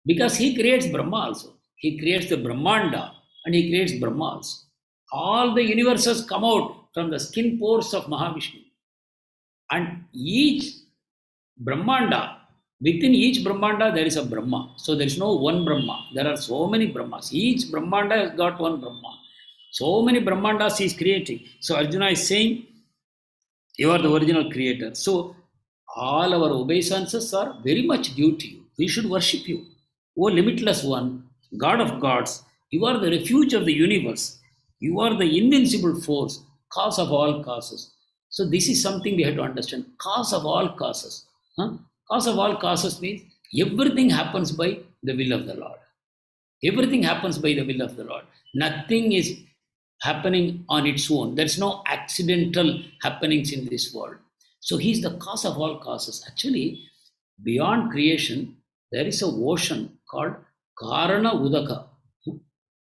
because he creates Brahma also. He creates the Brahmanda, and he creates Brahma also. All the universes come out from the skin pores of Mahavishnu. And each Brahmanda, within each Brahmanda, there is a Brahma. So there is no one Brahma. There are so many Brahmas. Each Brahmanda has got one Brahma. So many Brahmandas he is creating. So Arjuna is saying, you are the original creator. So all our obeisances are very much due to you. We should worship you. O limitless one, God of gods, you are the refuge of the universe. You are the invincible force, cause of all causes. So this is something we have to understand. Cause of all causes. Cause of all causes means everything happens by the will of the Lord. Everything happens by the will of the Lord. Nothing is happening on its own. There's no accidental happenings in this world. So he's the cause of all causes. Actually, beyond creation, there is an ocean called Karana Udaka.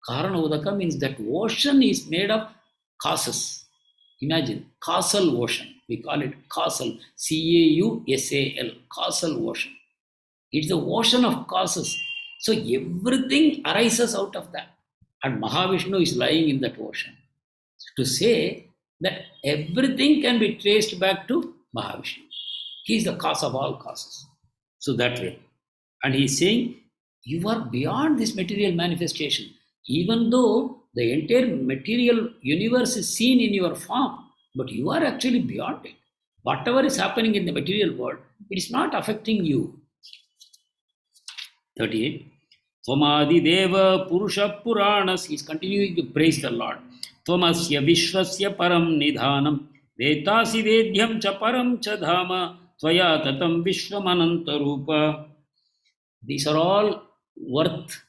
Karana Udaka means that ocean is made of causes. Imagine, causal ocean. We call it causal, C-A-U-S-A-L, causal ocean. It's the ocean of causes. So everything arises out of that. And Mahavishnu is lying in that ocean. To say that everything can be traced back to Mahavishnu. He is the cause of all causes. So that way. And he is saying, you are beyond this material manifestation. Even though the entire material universe is seen in your form, but you are actually beyond it. Whatever is happening in the material world, it is not affecting you. 38. Tvamadi Deva Purusha Puranas. He is continuing to praise the Lord. Tvamasya Vishwasya Param Nidhanam. Vetasi Vedyam Cha Param Cha Dhama. Tvaya Tatam Vishwamananta Rupa. These are all worth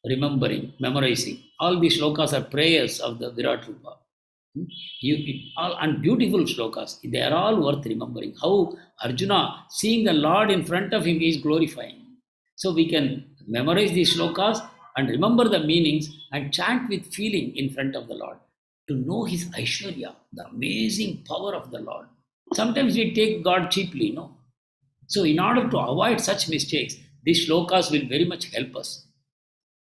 remembering, memorizing. All these shlokas are prayers of the Virat Rupa. And beautiful shlokas. They are all worth remembering. How Arjuna, seeing the Lord in front of him, is glorifying. So we can memorize these shlokas and remember the meanings and chant with feeling in front of the Lord. To know his Aishwarya, the amazing power of the Lord. Sometimes we take God cheaply, no? So in order to avoid such mistakes, these shlokas will very much help us.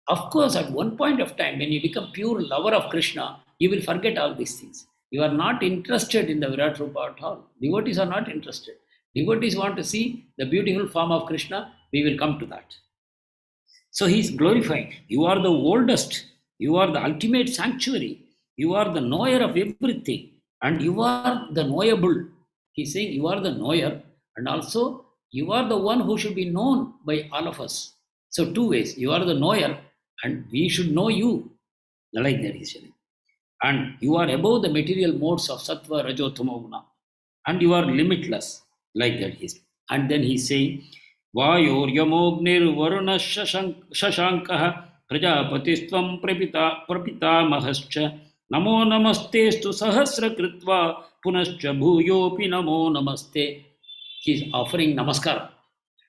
Of course, at one point of time, when you become pure lover of Krishna, you will forget all these things. You are not interested in the Virat Rupa at all. Devotees are not interested. Devotees want to see the beautiful form of Krishna. We will come to that. So he is glorifying. You are the oldest. You are the ultimate sanctuary. You are the knower of everything. And you are the knowable. He is saying you are the knower. And also you are the one who should be known by all of us. So two ways. You are the knower and we should know you. Like that he is saying. And you are above the material modes of Sattva, Rajo, Tamo, Guna. And you are limitless. Like that he is. And then he is saying, Vayor Yamognir Varuna Shashankaha Prajapatistvam Prapita Mahascha Namo Namastestu Sahasra Kritva Punascha Bhuyopi Namo Namaste. He is offering namaskar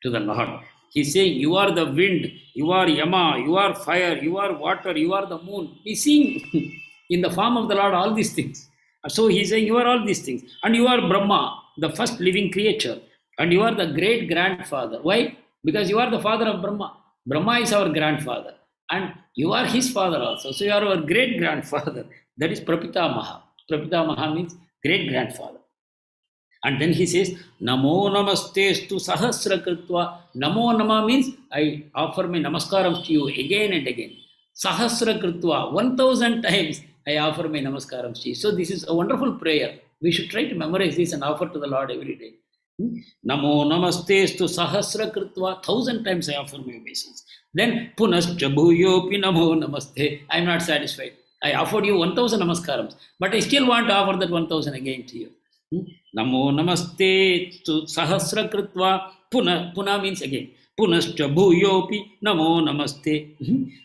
to the Lord. He is saying, you are the wind, you are Yama, you are fire, you are water, you are the moon. He is seeing in the form of the Lord all these things. So he is saying, you are all these things. And you are Brahma, the first living creature. And you are the great grandfather. Why? Because you are the father of Brahma. Brahma is our grandfather. And you are his father also. So you are our great grandfather. That is Prapita Maha. Prapita Maha means great grandfather. And then he says, Namo Namastestu Sahasra Kritva. Namo Nama means I offer my namaskaram to you again and again. Sahasra Kritva. 1000 times I offer my namaskaram to you. So this is a wonderful prayer. We should try to memorize this and offer to the Lord every day. Namo Namastestu Sahasra Kritva. 1000 times I offer my obeisance. Then Punascha Bhuyopi Namo Namaste. I am not satisfied. I offered you 1000 namaskarams, but I still want to offer that 1000 again to you. Namo Namaste to Sahasra Kritva. Puna means again. Punascha Bhuyopi Namo Namaste.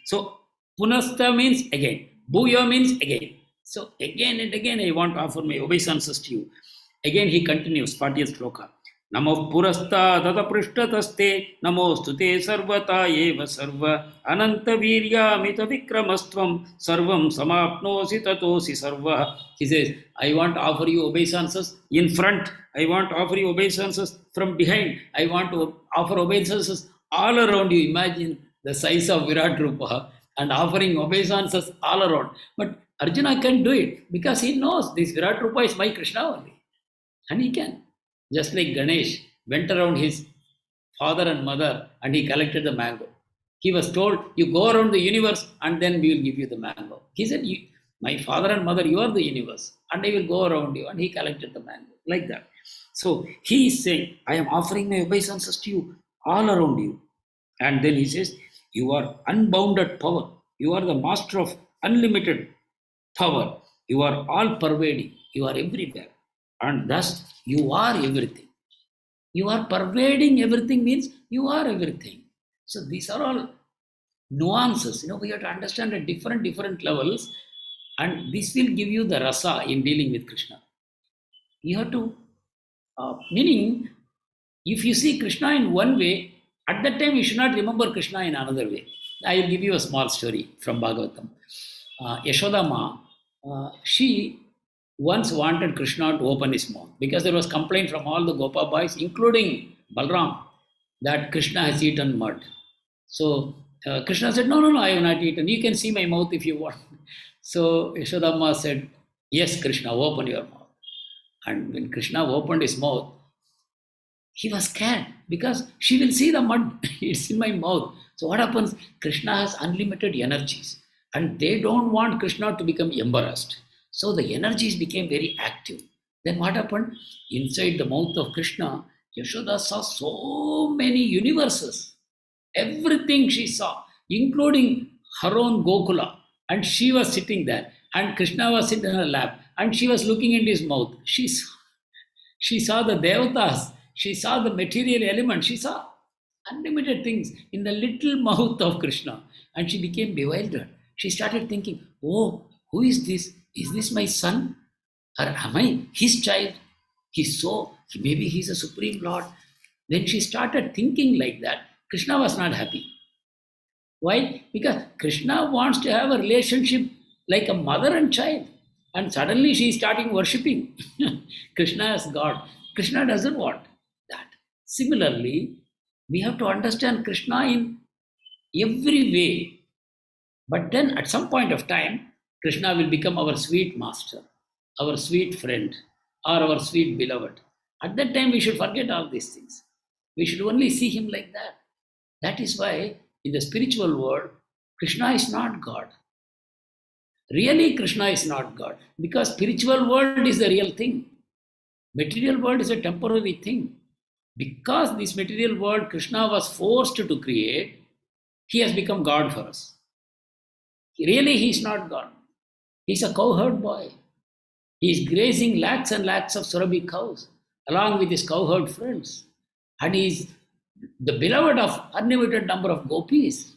So Punasta means again. Bhuyo means again. So again and again I want to offer my obeisances to you. Again he continues, 40th sloka. Namo purasta tata prishtataste namostu te sarvata eva sarva ananta virya mita vikramastvam sarvam samapnosi tatosi sarva. He says, I want to offer you obeisances in front. I want to offer you obeisances from behind. I want to offer obeisances all around you. Imagine the size of Virat Rupa and offering obeisances all around. But Arjuna can do it because he knows this Virat Rupa is my Krishna only. And he can. Just like Ganesh went around his father and mother and he collected the mango. He was told, you go around the universe and then we will give you the mango. He said, my father and mother, you are the universe and I will go around you. And he collected the mango like that. So he is saying, I am offering my obeisances to you all around you. And then he says, you are unbounded power. You are the master of unlimited power. You are all pervading. You are everywhere. And thus, you are everything. You are pervading everything means you are everything. So these are all nuances. We have to understand at different levels. And this will give you the rasa in dealing with Krishna. You have to, meaning, if you see Krishna in one way, at that time you should not remember Krishna in another way. I will give you a small story from Bhagavatam. Yashoda Ma, she once wanted Krishna to open his mouth because there was complaint from all the Gopa boys, including Balram, that Krishna has eaten mud. So Krishna said, no, I have not eaten. You can see my mouth if you want. So Yashodamma said, yes, Krishna, open your mouth. And when Krishna opened his mouth, he was scared because she will see the mud. It's in my mouth. So what happens? Krishna has unlimited energies and they don't want Krishna to become embarrassed. So the energies became very active. Then what happened? Inside the mouth of Krishna, Yashoda saw so many universes. Everything she saw, including her own Gokula. And she was sitting there. And Krishna was sitting in her lap. And she was looking into his mouth. She saw the devatas. She saw the material element. She saw unlimited things in the little mouth of Krishna. And she became bewildered. She started thinking, oh, who is this? Is this my son? Or am I his child? Maybe he's a supreme Lord. Then she started thinking like that. Krishna was not happy. Why? Because Krishna wants to have a relationship like a mother and child. And suddenly she is starting worshipping Krishna as God. Krishna doesn't want that. Similarly, we have to understand Krishna in every way. But then at some point of time, Krishna will become our sweet master, our sweet friend, or our sweet beloved. At that time, we should forget all these things. We should only see him like that. That is why in the spiritual world, Krishna is not God. Really, Krishna is not God. Because spiritual world is the real thing. Material world is a temporary thing. Because this material world Krishna was forced to create, he has become God for us. Really, he is not God. He's a cowherd boy. He is grazing lakhs and lakhs of Surabhi cows along with his cowherd friends. And he is the beloved of unlimited number of gopis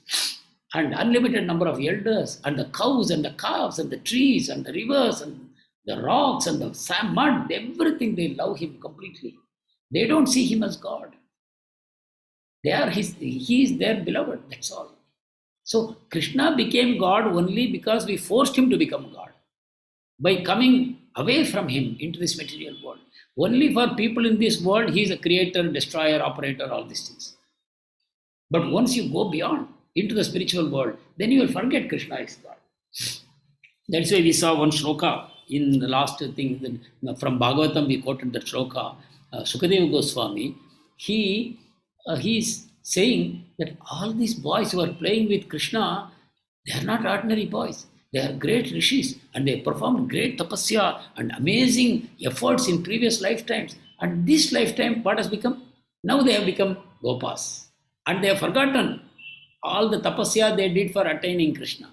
and unlimited number of elders and the cows and the calves and the trees and the rivers and the rocks and the mud, everything. They love him completely. They don't see him as God. He is their beloved, that's all. So Krishna became God only because we forced him to become God. By coming away from him into this material world. Only for people in this world, he is a creator, destroyer, operator, all these things. But once you go beyond into the spiritual world, then you will forget Krishna is God. That's why we saw one shloka in the last thing from Bhagavatam, we quoted that shloka. Sukadeva Goswami, he is saying that all these boys who are playing with Krishna, they are not ordinary boys. They are great rishis and they performed great tapasya and amazing efforts in previous lifetimes. And this lifetime, what has become? Now they have become gopas. And they have forgotten all the tapasya they did for attaining Krishna.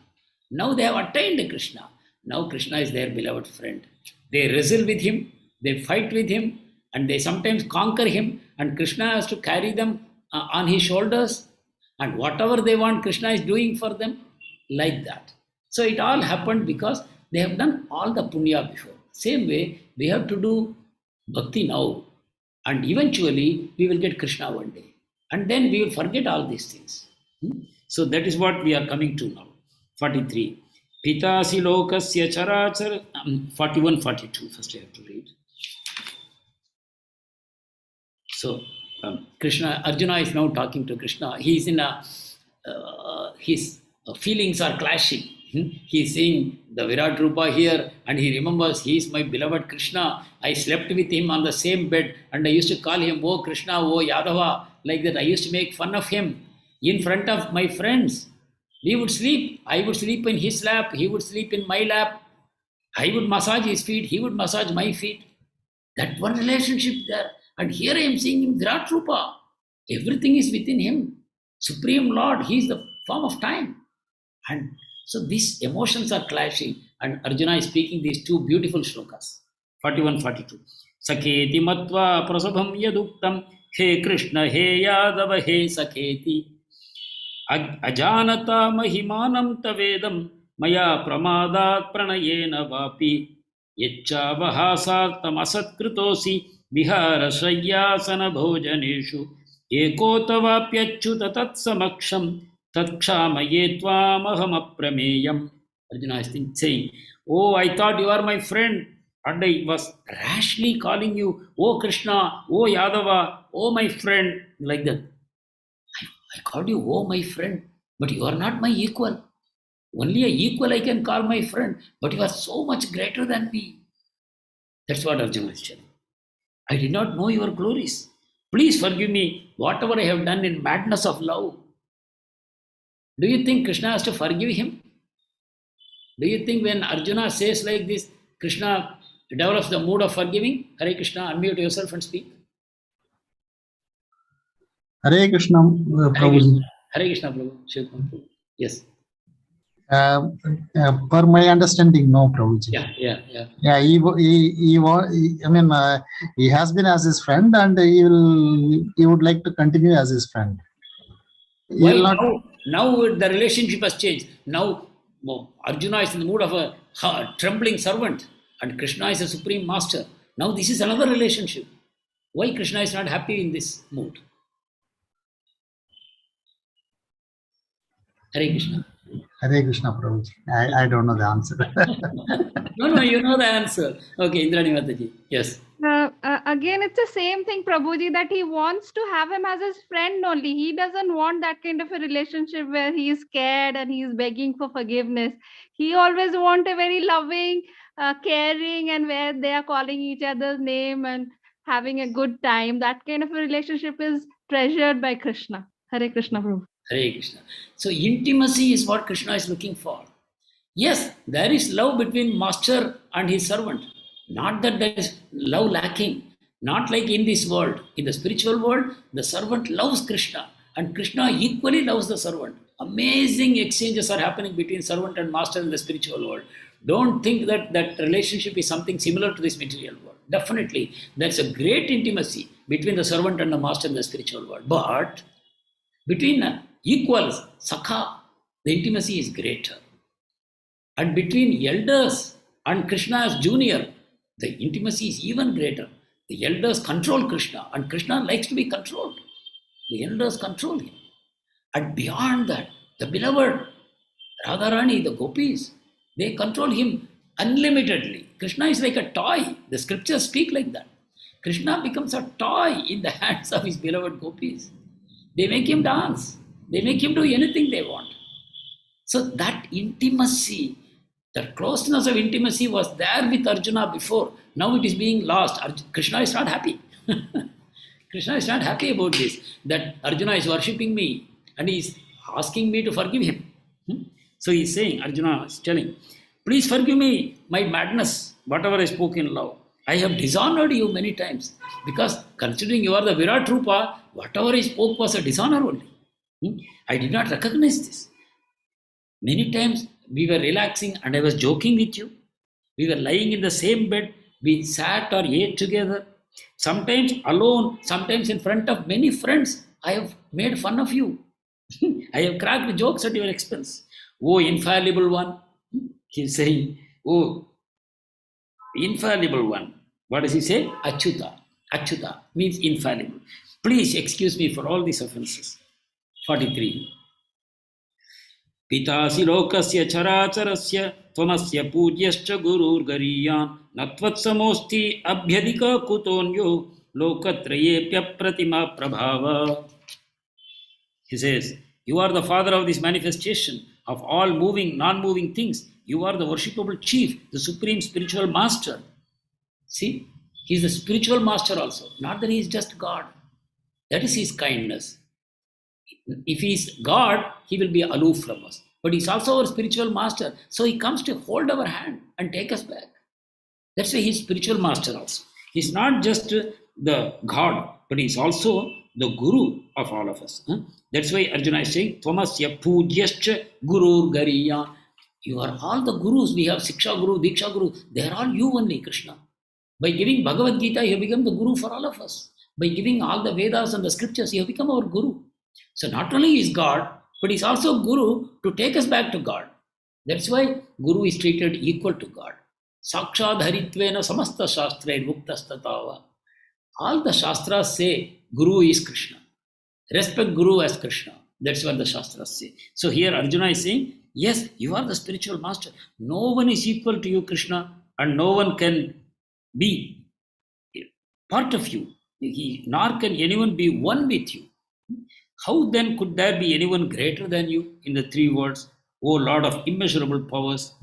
Now they have attained Krishna. Now Krishna is their beloved friend. They wrestle with him, they fight with him, and they sometimes conquer him. And Krishna has to carry them on his shoulders. And whatever they want, Krishna is doing for them like that. So it all happened because they have done all the punya before. Same way, we have to do bhakti now. And eventually, we will get Krishna one day. And then we will forget all these things. So that is what we are coming to now. 43. Pitasi lokasya charachar. 41, 42. First I have to read. So Krishna, Arjuna is now talking to Krishna. He is in his feelings are clashing. He is seeing the Virat Rupa here, and he remembers he is my beloved Krishna. I slept with him on the same bed, and I used to call him, oh Krishna, oh Yadava, like that. I used to make fun of him in front of my friends. We would sleep. I would sleep in his lap. He would sleep in my lap. I would massage his feet. He would massage my feet. That one relationship there. And here I am seeing him, Virat Rupa. Everything is within him. Supreme Lord, he is the form of time. And so these emotions are clashing. And Arjuna is speaking these two beautiful shlokas. 41, 42. Saketi matva prasabham yaduktam he Krishna he Yadava he Saketi ajanata mahimanam tavedam maya pramadat pranayena vapi yaccha vahasartam asatkritosi vihara shayyasana bhojaneshu ekotavapyachyuta tatsamaksham tatkshamayetvam aham aprameyam. Arjuna is saying, oh, I thought you are my friend, and I was rashly calling you, oh Krishna, oh Yadava, oh my friend, like that. I called you, oh my friend, but you are not my equal. Only an equal I can call my friend, but you are so much greater than me. That's what Arjuna is telling. I did not know your glories. Please forgive me whatever I have done in madness of love. Do you think Krishna has to forgive him? Do you think when Arjuna says like this, Krishna develops the mood of forgiving? Hare Krishna, unmute yourself and speak. Hare Krishna, Prabhuji. Hare Krishna, Prabhu. Yes. Per my understanding, no, Prabhuji. Yeah. He has been as his friend, and he would like to continue as his friend. Why now the relationship has changed. Now Arjuna is in the mood of a trembling servant, and Krishna is a supreme master. Now this is another relationship. Why Krishna is not happy in this mood? Hare Krishna. Hare Krishna, Prabhuji. I don't know the answer. No, you know the answer. Okay, Indrani Mataji. Yes. Again, it's the same thing, Prabhuji, that he wants to have him as his friend only. He doesn't want that kind of a relationship where he is scared and he is begging for forgiveness. He always wants a very loving, caring, and where they are calling each other's name and having a good time. That kind of a relationship is treasured by Krishna. Hare Krishna, Prabhu. Hare Krishna. So intimacy is what Krishna is looking for. Yes, there is love between master and his servant. Not that there is love lacking. Not like in this world. In the spiritual world, the servant loves Krishna, and Krishna equally loves the servant. Amazing exchanges are happening between servant and master in the spiritual world. Don't think that that relationship is something similar to this material world. Definitely, there's a great intimacy between the servant and the master in the spiritual world. But between equals, Sakha, the intimacy is greater. And between elders and Krishna as junior, the intimacy is even greater. The elders control Krishna, and Krishna likes to be controlled. The elders control him. And beyond that, the beloved Radharani, the gopis, they control him unlimitedly. Krishna is like a toy. The scriptures speak like that. Krishna becomes a toy in the hands of his beloved gopis. They make him dance. They make him do anything they want. So that intimacy, that closeness of intimacy was there with Arjuna before. Now it is being lost. Krishna is not happy. Krishna is not happy about this, that Arjuna is worshipping me and he is asking me to forgive him. So he is saying, Arjuna is telling, please forgive me my madness, whatever I spoke in love. I have dishonored you many times, because considering you are the Virat Rupa, whatever I spoke was a dishonor only. I did not recognize this. Many times we were relaxing and I was joking with you. We were lying in the same bed. We sat or ate together. Sometimes alone, sometimes in front of many friends, I have made fun of you. I have cracked jokes at your expense. Oh, infallible one. He is saying, oh, infallible one. What does he say? Achyuta. Achyuta means infallible. Please excuse me for all these offenses. 43. Pitasi lokasya characharasya tvamasya pudyascha gururgariyan natvatsamosti abhyadika kutonyo lokatrayepya pratima prabhava. He says, you are the father of this manifestation of all moving, non-moving things. You are the worshipable chief, the supreme spiritual master. See, he is the spiritual master also. Not that he is just God. That is his kindness. If he is God, he will be aloof from us. But he is also our spiritual master. So he comes to hold our hand and take us back. That's why he is spiritual master also. He is not just the God, but he is also the Guru of all of us. That's why Arjuna is saying, Tvamasya pudyascha gurur gariya. You are all the Gurus. We have Siksha Guru, Diksha Guru. They are all you only, Krishna. By giving Bhagavad Gita, you have become the Guru for all of us. By giving all the Vedas and the scriptures, you have become our Guru. So not only is God, but he is also Guru to take us back to God. That's why Guru is treated equal to God. Sakshad haritvena samasta shastrair muktastatava. All the Shastras say Guru is Krishna. Respect Guru as Krishna. That's what the Shastras say. So here Arjuna is saying, yes, you are the spiritual master. No one is equal to you, Krishna, and no one can be part of you. Nor can anyone be one with you. How then could there be anyone greater than you? In the three words, O Lord of immeasurable powers.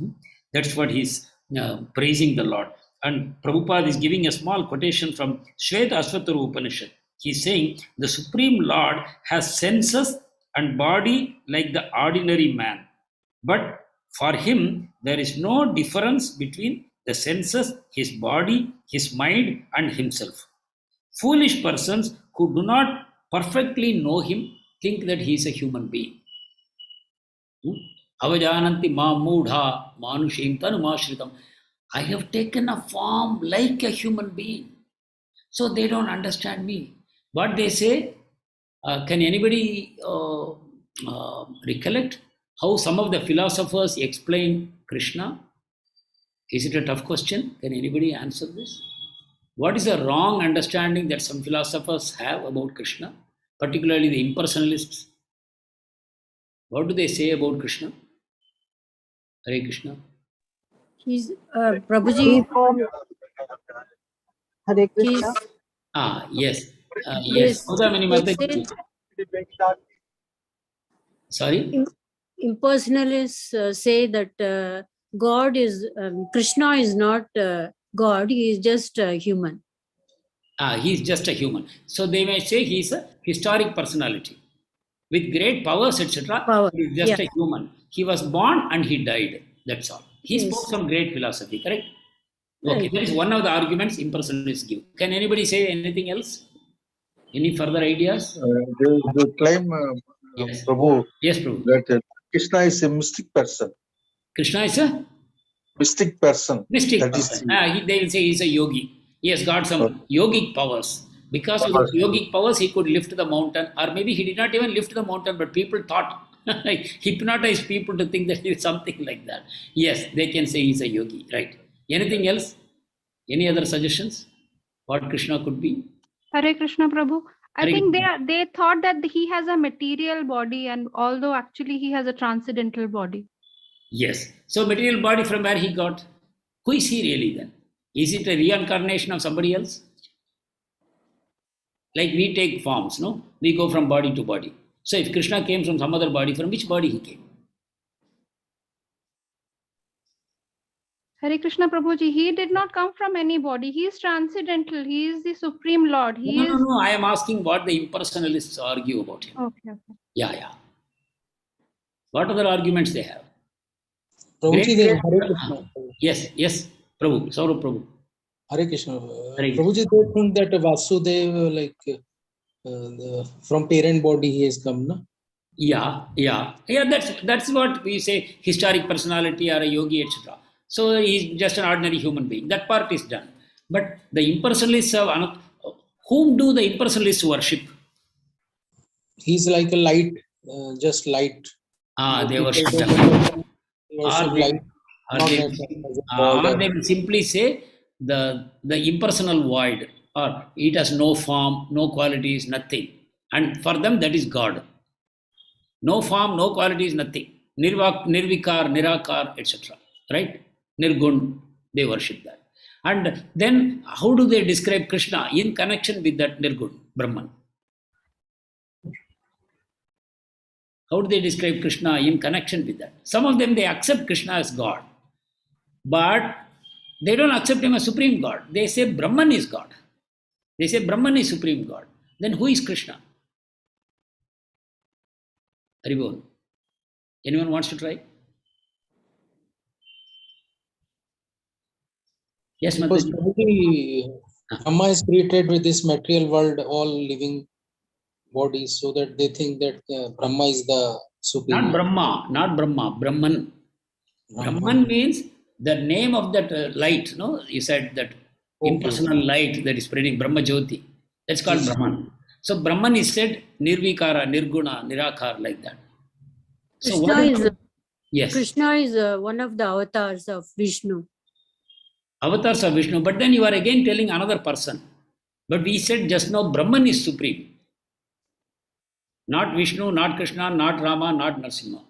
That's what he's praising the Lord. And Prabhupada is giving a small quotation from Shveta Asvatara Upanishad. He's saying, the Supreme Lord has senses and body like the ordinary man. But for him, there is no difference between the senses, his body, his mind, and himself. Foolish persons who do not perfectly know him think that he is a human being. Avajananti ma mudha manushim tanumashritam. I have taken a form like a human being. So they don't understand me. What they say, can anybody recollect how some of the philosophers explain Krishna? Is it a tough question? Can anybody answer this? What is the wrong understanding that some philosophers have about Krishna, particularly the impersonalists? What do they say about Krishna? Hare Krishna. He's Prabhuji. Hare Krishna. Yes. Yes. Sorry? Impersonalists say that God is, Krishna is not God, he is just a human. He is just a human. So they may say he is a historic personality. With great powers, etc. He is just a human. He was born and he died. That's all. He spoke some great philosophy, correct? Okay, that is one of the arguments impersonalists give. Can anybody say anything else? Any further ideas? They claim, Yes. Prabhu, Yes, Prabhu. that Krishna is a mystic person. Krishna is a Mystic person. mystic That person. is They will say he is a yogi. He has got some yogic powers. Because of his yogic powers, he could lift the mountain, or maybe he did not even lift the mountain, but people thought, hypnotized people to think that he is something like that. Yes, they can say he is a yogi, right? Anything else? Any other suggestions? What Krishna could be? Hare Krishna Prabhu. I Hare think Krishna. they thought that he has a material body, and although actually he has a transcendental body. Yes. So material body from where he got? Who is he really then? Is it a reincarnation of somebody else? Like we take forms, no? We go from body to body. So if Krishna came from some other body, from which body he came? Hare Krishna Prabhuji, he did not come from any body. He is transcendental. He is the Supreme Lord. No. I am asking what the impersonalists argue about him. Okay. Yeah. What other arguments they have? Prabhuji, Hare Krishna. Yes, Prabhu, Saurabh Prabhu. Hare Krishna. Hare Prabhuji, they think that Vasudeva, from parent body he has come, no? Yeah. That's what we say, historic personality or a yogi, etc. So he's just an ordinary human being. That part is done. But the impersonalists have whom do the impersonalists worship? He's like a light, just light. They worship the light. Or they will simply say the impersonal void. or it has no form, no qualities, nothing. And for them, that is God. No form, no qualities, nothing. Nirvikar, Nirakar, etc. Right? Nirgun, they worship that. And then how do they describe Krishna in connection with that Nirgun, Brahman? How do they describe Krishna in connection with that? Some of them, they accept Krishna as God. But they don't accept him as supreme God. They say Brahman is God. They say Brahman is supreme God. Then who is Krishna? Haribol. Anyone wants to try? Yes, Because Mataji. probably Brahma is created with this material world, all living bodies, so that they think that Brahma is the supreme. Not Brahma, Brahman. Brahman means the name of that light, no? You said that impersonal light that is spreading, Brahma Jyoti. That's called Brahman. So Brahman is said Nirvikara, Nirguna, Nirakar, like that. So Krishna is one of the avatars of Vishnu. Avatars of Vishnu, but then you are again telling another person. But we said just now Brahman is supreme. Not Vishnu, not Krishna, not Rama, not Narasimha.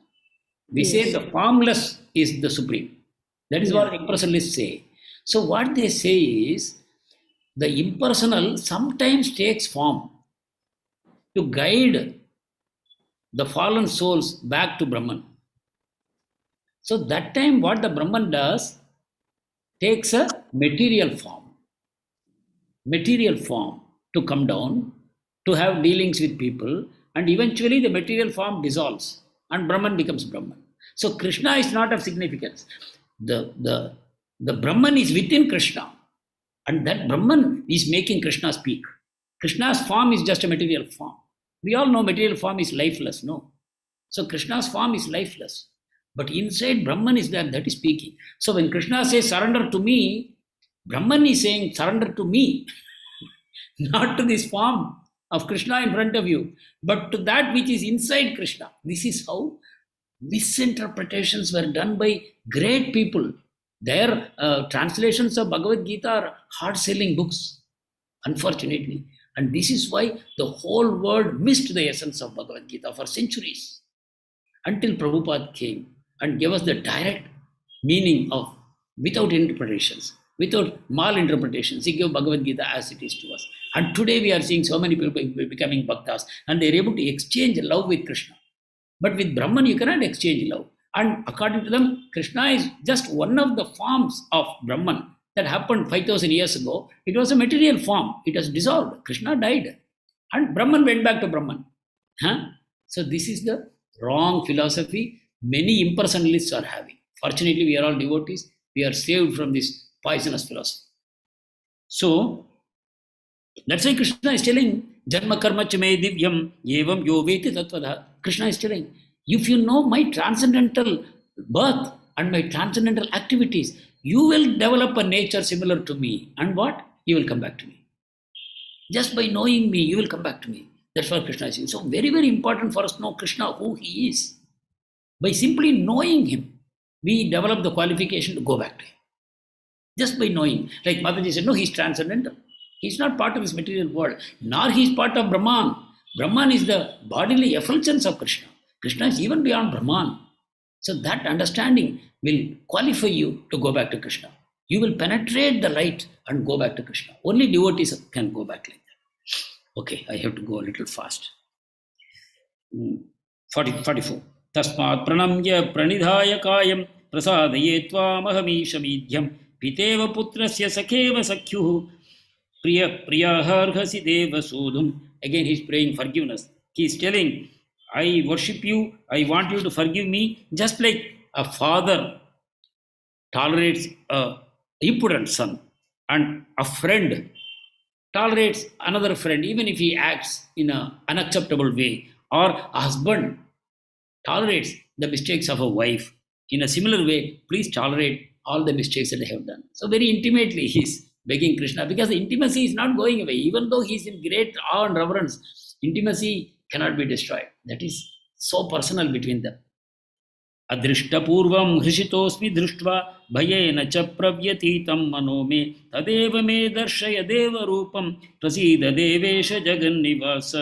We say the formless is the supreme. That is what impersonalists say. So what they say is the impersonal sometimes takes form to guide the fallen souls back to Brahman. So that time what the Brahman does, takes a material form to come down, to have dealings with people, and eventually the material form dissolves and Brahman becomes Brahman. So Krishna is not of significance. The Brahman is within Krishna, and that Brahman is making Krishna speak. Krishna's form is just a material form. We all know material form is lifeless, no? So Krishna's form is lifeless. But inside Brahman is there, that is speaking. So when Krishna says surrender to me, Brahman is saying surrender to me, not to this form of Krishna in front of you, but to that which is inside Krishna. This is how misinterpretations were done by great people. Their translations of Bhagavad Gita are hard-selling books, unfortunately. And this is why the whole world missed the essence of Bhagavad Gita for centuries, until Prabhupada came and gave us the direct meaning of, without interpretations, without malinterpretations. He gave Bhagavad Gita as it is to us. And today we are seeing so many people becoming bhaktas, and they are able to exchange love with Krishna. But with Brahman, you cannot exchange love. And according to them, Krishna is just one of the forms of Brahman that happened 5,000 years ago. It was a material form. It has dissolved. Krishna died. And Brahman went back to Brahman. So this is the wrong philosophy many impersonalists are having. Fortunately, we are all devotees. We are saved from this poisonous philosophy. So, that's why Krishna is telling, Janma karma chame divyam evam yo veti tattvada. Krishna is telling, if you know my transcendental birth and my transcendental activities, you will develop a nature similar to me. And what? You will come back to me. Just by knowing me, you will come back to me. That's what Krishna is saying. So very, very important for us to know Krishna, who he is. By simply knowing him, we develop the qualification to go back to him. Just by knowing. Like Mataji said, no, he's transcendental. He's not part of this material world, nor he's part of Brahman. Brahman is the bodily effulgence of Krishna. Krishna is even beyond Brahman. So that understanding will qualify you to go back to Krishna. You will penetrate the light and go back to Krishna. Only devotees can go back like that. Okay, I have to go a little fast. 44. Tasmat pranamya pranidhaya kayam prasadaye tvamahamisha midhyam piteva putrasya sakheva sakyuhu priyaharhasi deva sudhum. Again he is praying forgiveness. He is telling, I worship you, I want you to forgive me, just like a father tolerates a impudent son, and a friend tolerates another friend even if he acts in an unacceptable way, or a husband tolerates the mistakes of a wife. In a similar way, please tolerate all the mistakes that I have done. So very intimately he is begging Krishna, because the intimacy is not going away. Even though he is in great awe and reverence, intimacy cannot be destroyed. That is so personal between them. अदृष्टपूर्वं हृषितोऽस्मि दृष्ट्वा भयेन च प्रव्यतीतं मनो मे तदेव मे दर्शय देवरूपं प्रसीद देवेश जगन्निवास.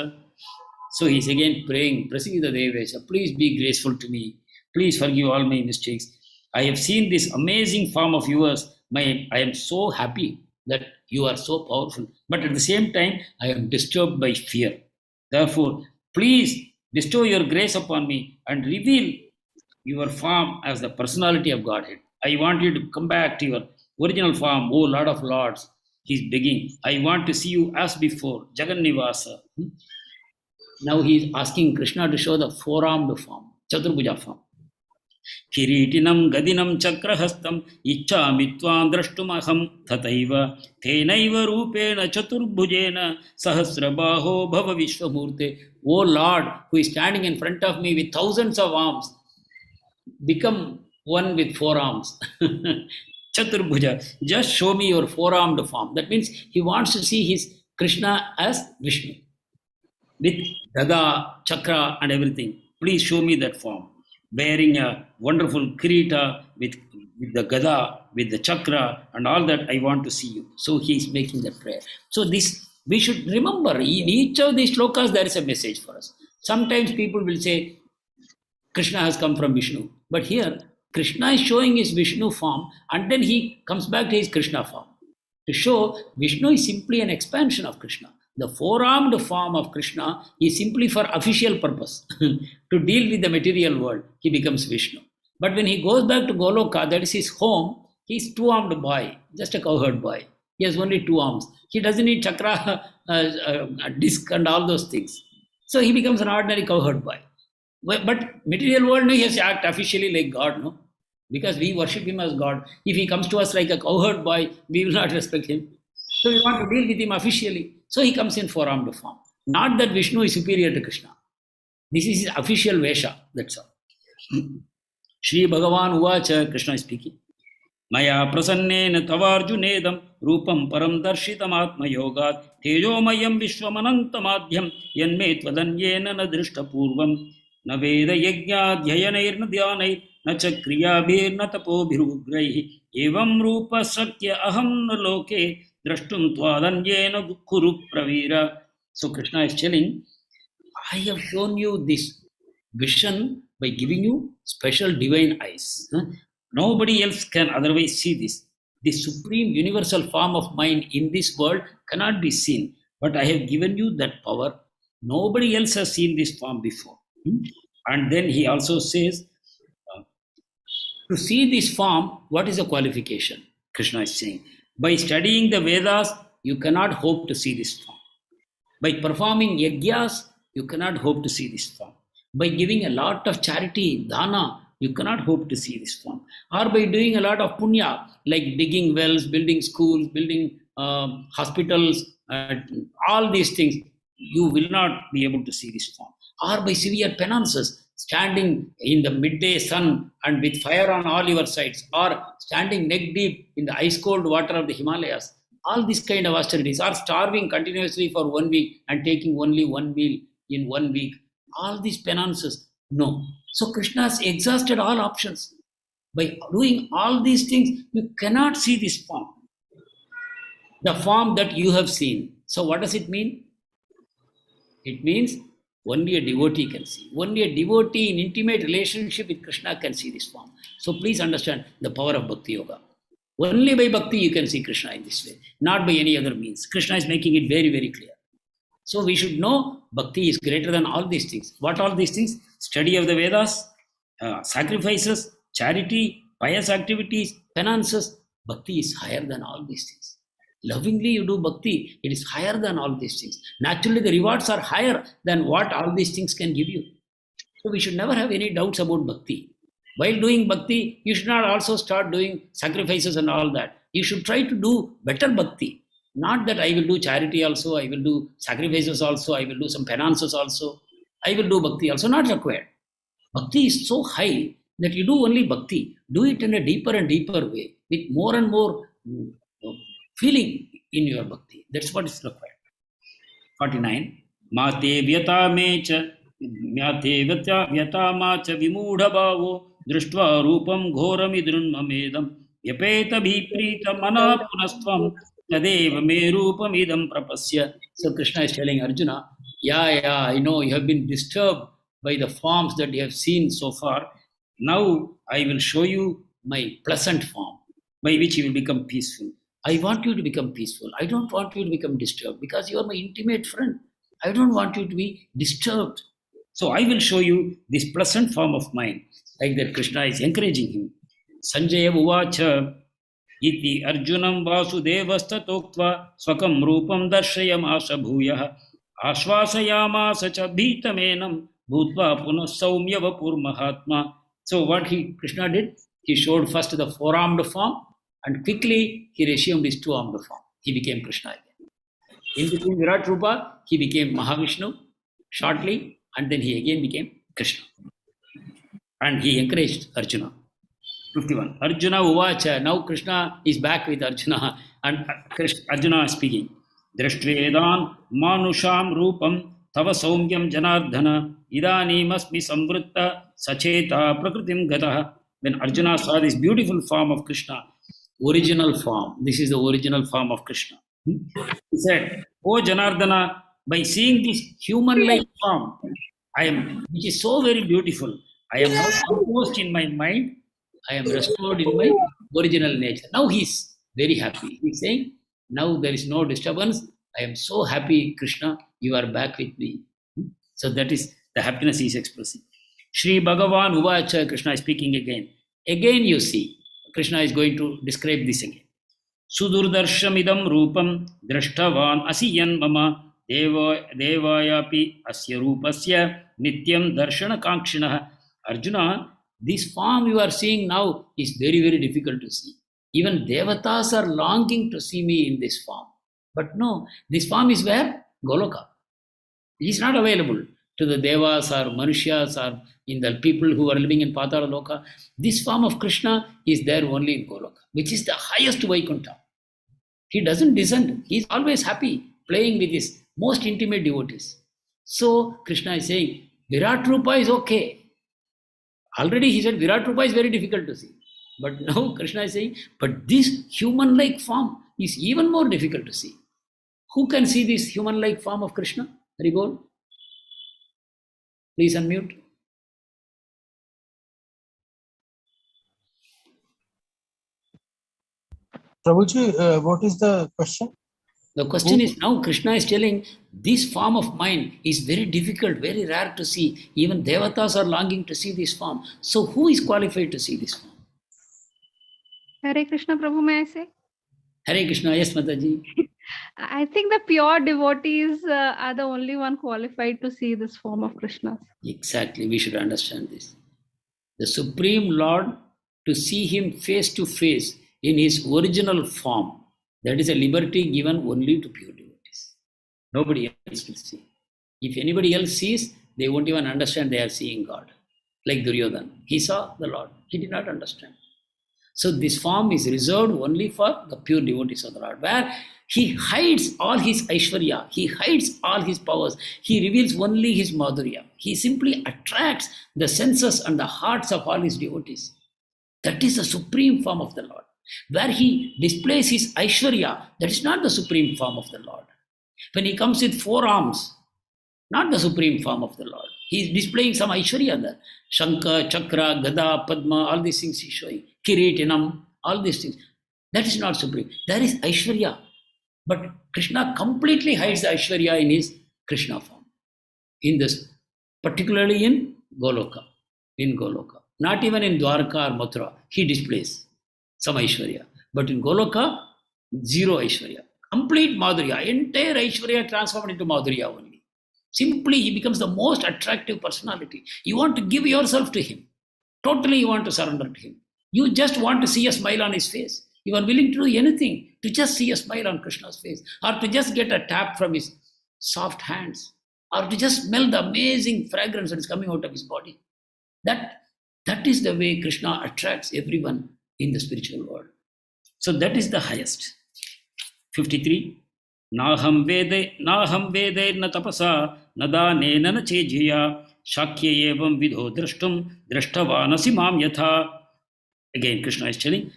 So he's again praying, Prasida Devesha, please be graceful to me. Please forgive all my mistakes. I have seen this amazing form of yours. I am so happy that you are so powerful. But at the same time, I am disturbed by fear. Therefore, please bestow your grace upon me and reveal your form as the personality of Godhead. I want you to come back to your original form, O Lord of Lords. He's begging. I want to see you as before, Jagannivasa. Now he is asking Krishna to show the four-armed form, Chaturbhuja form. Kiritinam gadinam chakrahastam ichchami tvam drashtumaham tataiva tenaiva rupena chaturbhujena sahasrabaho bhava vishwamurte. O Lord, who is standing in front of me with thousands of arms, become one with four arms. Chaturbhuja, just show me your four-armed form. That means he wants to see his Krishna as Vishnu, with Gada, Chakra and everything. Please show me that form. Wearing a wonderful kirita with the Gada, with the Chakra and all that, I want to see you. So he is making that prayer. So this, we should remember, in each of these shlokas there is a message for us. Sometimes people will say, Krishna has come from Vishnu. But here, Krishna is showing his Vishnu form and then he comes back to his Krishna form. To show Vishnu is simply an expansion of Krishna. The four-armed form of Krishna is simply for official purpose. To deal with the material world, he becomes Vishnu. But when he goes back to Goloka, that is his home, he is two-armed boy, just a cowherd boy. He has only two arms. He doesn't need chakra, disc and all those things. So he becomes an ordinary cowherd boy. But material world, no, he has to act officially like God, no? Because we worship him as God. If he comes to us like a cowherd boy, we will not respect him. So we want to deal with him officially. So he comes in four-armed form. Not that Vishnu is superior to Krishna. This is his official Vesha, that's all. Shri Bhagavan Uvacha, Krishna is speaking. Maya prasannena tavarjunedam rupam param darshitam atma yogat tejomayam vishwamanantamadhyam yanme tvadanyena na drishta purvam na veda yajnadhyayanair na dhyanai na chakriyabhir na tapobhirugraihi evam rupa sakya aham na loke drashtum tvadanyena kuru pravira. So Krishna is telling, I have shown you this vision by giving you special divine eyes. Nobody else can otherwise see this. The supreme universal form of mine in this world cannot be seen. But I have given you that power. Nobody else has seen this form before. And then he also says, to see this form, what is the qualification? Krishna is saying, by studying the Vedas, you cannot hope to see this form. By performing yajnas, you cannot hope to see this form. By giving a lot of charity, dana, you cannot hope to see this form. Or by doing a lot of punya, like digging wells, building schools, building hospitals, all these things, you will not be able to see this form. Or by severe penances, standing in the midday sun and with fire on all your sides, or standing neck deep in the ice cold water of the Himalayas, all these kind of austerities, or starving continuously for 1 week and taking only one meal in 1 week, all these penances, no. So Krishna has exhausted all options. By doing all these things, you cannot see this form, the form that you have seen. So what does it mean? It means only a devotee can see. Only a devotee in intimate relationship with Krishna can see this form. So please understand the power of Bhakti Yoga. Only by Bhakti you can see Krishna in this way, not by any other means. Krishna is making it very, very clear. So we should know Bhakti is greater than all these things. What are these things? Study of the Vedas, sacrifices, charity, pious activities, penances. Bhakti is higher than all these things. Lovingly you do Bhakti, it is higher than all these things. Naturally the rewards are higher than what all these things can give you. So we should never have any doubts about Bhakti. While doing Bhakti, you should not also start doing sacrifices and all that. You should try to do better Bhakti. Not that I will do charity also, I will do sacrifices also, I will do some penances also, I will do Bhakti also, not required. Bhakti is so high that you do only Bhakti. Do it in a deeper and deeper way, with more and more feeling in your Bhakti. That's what is required. 49. Mate vyata mecha, myate vyata macha vimudha bhavo, दृष्ट्वा रूपं घोरमिदृन्ममेदं व्यपेतभिप्रीतमना पुनस्त्वं तदेव मे रूपमिदं प्रपश्य. So Krishna is telling Arjuna, yeah, I know you have been disturbed by the forms that you have seen so far. Now I will show you my pleasant form, by which you will become peaceful. I want you to become peaceful. I don't want you to become disturbed because you are my intimate friend. I don't want you to be disturbed. So I will show you this pleasant form of mine. Like that, Krishna is encouraging him. Sanjaya Uvacha iti Arjunam Vasudevastatoktva swakam rupam darshayamasa bhuyah ashvasayamasa cha bhitamenam bhutva punah saumya vapur mahatma. So what Krishna did, he showed first the four-armed form and quickly he resumed his two-armed form. He became Krishna again. In between Virat Rupa, he became Mahavishnu shortly and then he again became Krishna. And he encouraged Arjuna. 51. Arjuna Uvacha. Now Krishna is back with Arjuna and Arjuna is speaking. Drashtvedan manusham rupam tava saumyam janardhana idanimasmi samvrutta sacheta prakritim gataha. When Arjuna saw this beautiful form of Krishna, original form, this is the original form of Krishna. He said, "O Janardhana, by seeing this human-like form, which is so very beautiful, I am now composed in my mind, I am restored in my original nature." Now he is very happy. He is saying, now there is no disturbance. I am so happy, Krishna, you are back with me. So that is the happiness he is expressing. Shri Bhagavan Uvacha, Krishna is speaking again. Again you see, Krishna is going to describe this again. Sudurdarshamidam rupam drashtavan asiyan mama devayapi asya rupasya nityam darshana kankshinaha. Arjuna, this form you are seeing now is very, very difficult to see. Even devatas are longing to see me in this form. But no, this form is where? Goloka. It is not available to the devas or manushas or in the people who are living in Patala Loka. This form of Krishna is there only in Goloka, which is the highest Vaikuntha. He doesn't descend. He is always happy playing with his most intimate devotees. So Krishna is saying, Virat Rupa is okay. Already he said Virat Rupa is very difficult to see. But now Krishna is saying, but this human-like form is even more difficult to see. Who can see this human-like form of Krishna? Haribol? Please unmute. Prabhuji, what is the question? The question is now Krishna is telling this form of mine is very difficult, very rare to see. Even devatas are longing to see this form. So who is qualified to see this form? Hare Krishna, Prabhu, may I say? Hare Krishna, yes, Mataji. I think the pure devotees are the only one qualified to see this form of Krishna. Exactly, we should understand this. The Supreme Lord, to see him face to face in his original form, that is a liberty given only to pure devotees. Nobody else will see. If anybody else sees, they won't even understand they are seeing God. Like Duryodhana. He saw the Lord. He did not understand. So this form is reserved only for the pure devotees of the Lord, where he hides all his Aishwarya, he hides all his powers, he reveals only his Madhurya. He simply attracts the senses and the hearts of all his devotees. That is the supreme form of the Lord. Where he displays his Aishwarya, that is not the supreme form of the Lord. When he comes with four arms, not the supreme form of the Lord. He is displaying some Aishwarya there. Shankha, Chakra, Gada, Padma, all these things he is showing. Kiritinam, all these things. That is not supreme. There is Aishwarya. But Krishna completely hides the Aishwarya in his Krishna form. In this, particularly in Goloka. In Goloka. Not even in Dwarka or Mathura. He displays some Aishwarya. But in Goloka, zero Aishwarya. Complete Madhurya. Entire Aishwarya transformed into Madhurya only. Simply, he becomes the most attractive personality. You want to give yourself to him. Totally you want to surrender to him. You just want to see a smile on his face. You are willing to do anything to just see a smile on Krishna's face, or to just get a tap from his soft hands, or to just smell the amazing fragrance that is coming out of his body. That is the way Krishna attracts everyone in the spiritual world. So that is the highest. 53. Naham vede na tapasa nadane na chejya Shakya evam vidho drashtum drashtavanasi mam yatha. Again, Krishna is telling,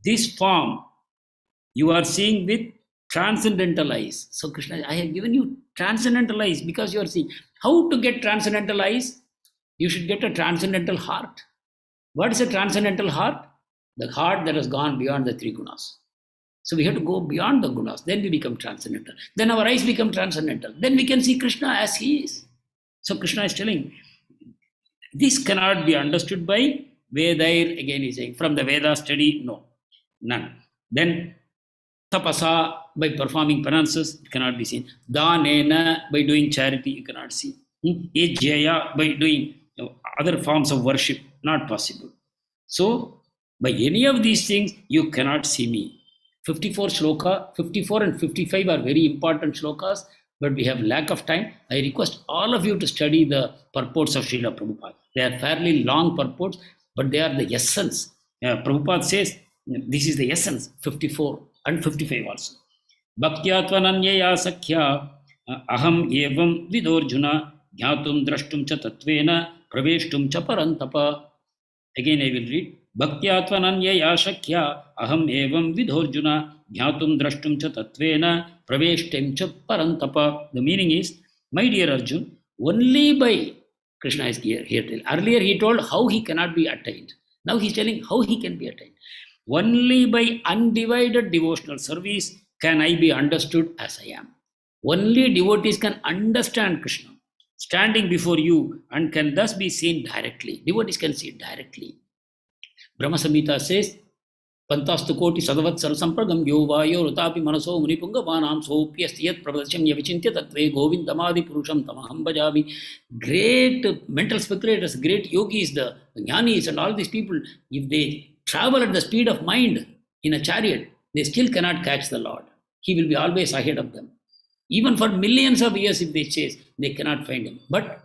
this form you are seeing with transcendental eyes. So Krishna, I have given you transcendental eyes because you are seeing. How to get transcendental eyes? You should get a transcendental heart. What is a transcendental heart? The heart that has gone beyond the three gunas. So we have to go beyond the gunas. Then we become transcendental. Then our eyes become transcendental. Then we can see Krishna as he is. So Krishna is telling, this cannot be understood by Vedair. Again he is saying, from the Veda study, no, none. Then tapasa, by performing penances, it cannot be seen. Danena, by doing charity, you cannot see. Ejjaya, by doing other forms of worship, not possible. So, by any of these things, you cannot see me. 54 and 55 are very important shlokas, but we have lack of time. I request all of you to study the purports of Srila Prabhupada. They are fairly long purports, but they are the essence. Prabhupada says, this is the essence, 54 and 55 also. Bhaktiyatvananyaya sakhya aham evam vidorjuna jnatum drashtum cha tatvena praveshtum cha parantapa. Again I will read. Bhaktiyatvananyaya sakhya aham evam vidorjuna jnatum drashtum cha tatvena praveshtum cha parantapa. The meaning is, my dear Arjun, only by Krishna is here till. Earlier he told how he cannot be attained. Now he is telling how he can be attained. Only by undivided devotional service can I be understood as I am. Only devotees can understand Krishna standing before you and can thus be seen directly. Devotees can see it directly. Brahma Samhita says, Pantastu koti sadvat sarasampragam yovayo rutapi manaso munipunga vanam sopyastiyat pravadacham yavichintya tatve govindamadi purusham tamaham bhajavi. Great mental speculators, great yogis, the jnanis and all these people, if they travel at the speed of mind in a chariot, they still cannot catch the Lord. He will be always ahead of them. Even for millions of years, if they chase, they cannot find him. But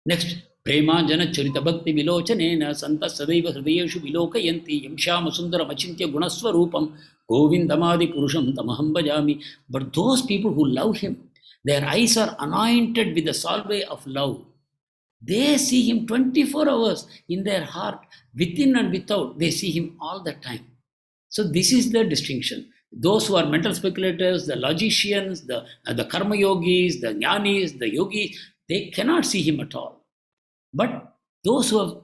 next, Prema Jana Charita Bhakti Vilochanena Santa Sadaiva Hridayeshu Vilokayanti Yamshama Sundaram Achintya Gunaswarupam Govindamadi Purusham Tamaham Bhajami. But those people who love him, their eyes are anointed with the salve of love. They see him 24 hours in their heart, within and without. They see him all the time. So this is the distinction. Those who are mental speculators, the logicians, the karma yogis, the jnanis, the yogis, they cannot see him at all. But those who have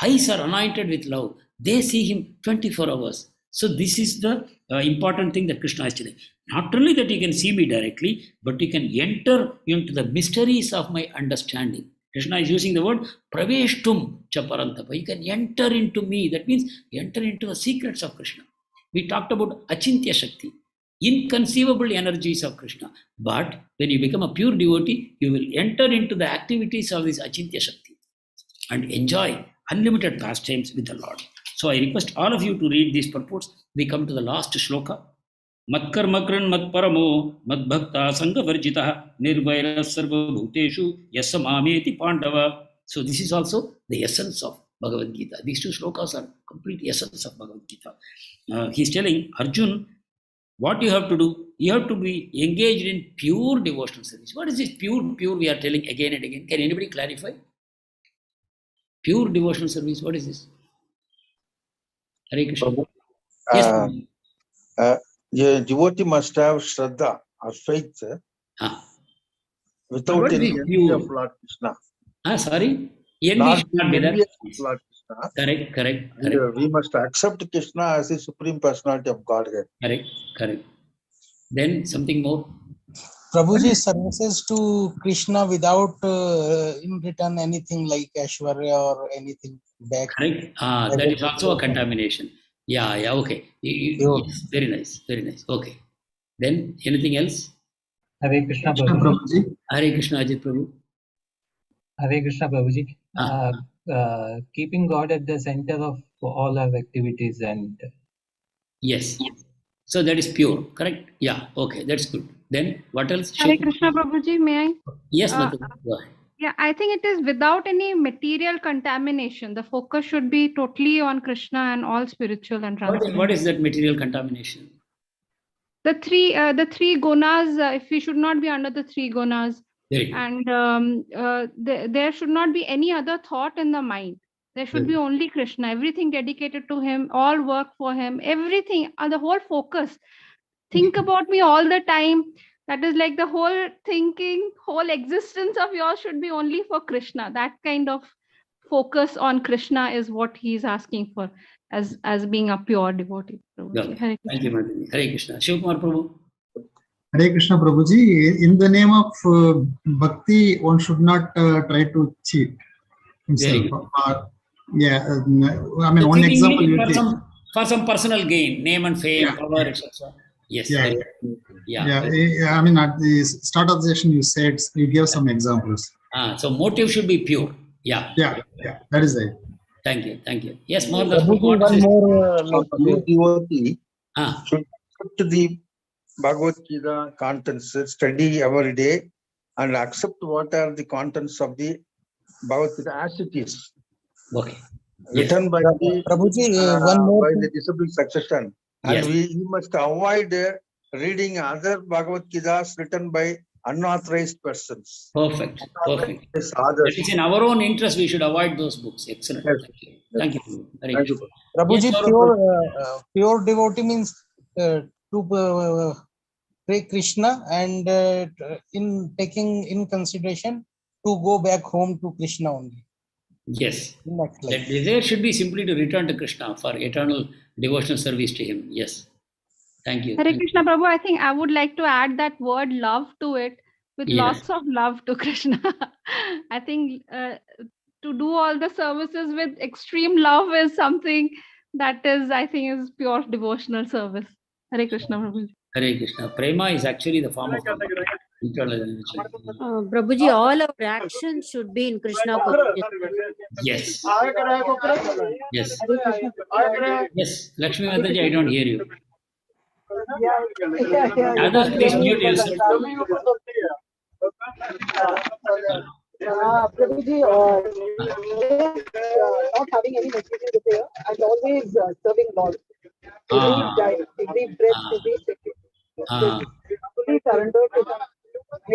eyes are anointed with love, they see him 24 hours. So this is the important thing that Krishna is telling. Not only that you can see me directly, but you can enter into the mysteries of my understanding. Krishna is using the word praveshtum cha parantapa. You can enter into me. That means enter into the secrets of Krishna. We talked about achintya shakti, inconceivable energies of Krishna. But when you become a pure devotee, you will enter into the activities of this achintya shakti and enjoy unlimited pastimes with the Lord. So I request all of you to read these purports. We come to the last shloka. Matkarmakran matparamo madbhakta sangavarjitah nirvaira sarva bhuteshu yasamameti pandava. So this is also the essence of Bhagavad Gita. These two shlokas are complete essence of Bhagavad Gita. He's telling Arjun, what you have to do, you have to be engaged in pure devotional service. What is this pure we are telling again and again? Can anybody clarify? Pure devotional service, what is this? Hare Krishna. Yes. A devotee must have Shraddha or faith without any envy of Lord Krishna. Sorry? Envy should not be there. Lord Krishna. Correct. And we must accept Krishna as the Supreme Personality of Godhead. Correct. Then something more. Prabhuji services to Krishna without in return anything like Aishwarya or anything back. Correct. That is also a contamination. Yeah, okay. Yes, very nice. Okay. Then anything else? Hare Krishna Prabhuji. Hare Krishna Ajit Prabhu. Hare Krishna Prabhuji. Keeping God at the center of all our activities and... Yes. So that is pure, correct? Yeah, okay, that's good. Then what else? Hare Krishna Prabhuji, may I? Yes, go ahead. Yeah, I think it is without any material contamination. The focus should be totally on Krishna and all spiritual and transcendental. What is that material contamination? The three gunas, if we should not be under the three gunas, Very good. And there should not be any other thought in the mind. There should be only Krishna, everything dedicated to him, all work for him, everything, the whole focus. Think about me all the time. That is like the whole thinking, whole existence of yours should be only for Krishna. That kind of focus on Krishna is what he's asking for as being a pure devotee. Okay. Thank you, Madhuri. Hare Krishna. Shivkumar Prabhu. Hare Krishna Prabhuji, in the name of bhakti, one should not try to cheat himself. I mean, one example you take. For some personal gain, name and fame, power, etc. Yes. I mean, at the start of the session, you gave some examples. So motive should be pure. Yeah, that is right. Thank you. Yes, more than one more devotee should accept the Bhagavad Gita contents, study every day, and accept what are the contents of the Bhagavad Gita as it is. Okay. Written by the Prabhuji, one more by the disciple succession, and we must avoid reading other Bhagavad Gitas written by unauthorized persons. Perfect. That is in our own interest. We should avoid those books. Excellent. Yes. Thank you. Thank you. Prabhuji, pure devotee means to pray Krishna and in taking in consideration to go back home to Krishna only. Yes. That desire should be simply to return to Krishna for eternal devotional service to him. Yes. Thank you. Hare Krishna Prabhu, I think I would like to add that word love to it with lots of love to Krishna. I think to do all the services with extreme love is something that is pure devotional service. Hare Krishna Prabhu. Hare Krishna. Prema is actually the form of eternal. Prabhuji, all our actions should be in Krishna consciousness. Yes. Yes. Lakshmi Mataji, I don't hear you. Others, please mute yourself. Prabhuji, not having any material desire and always serving Lord. Every time, every breath, every second. Fully surrender to Him.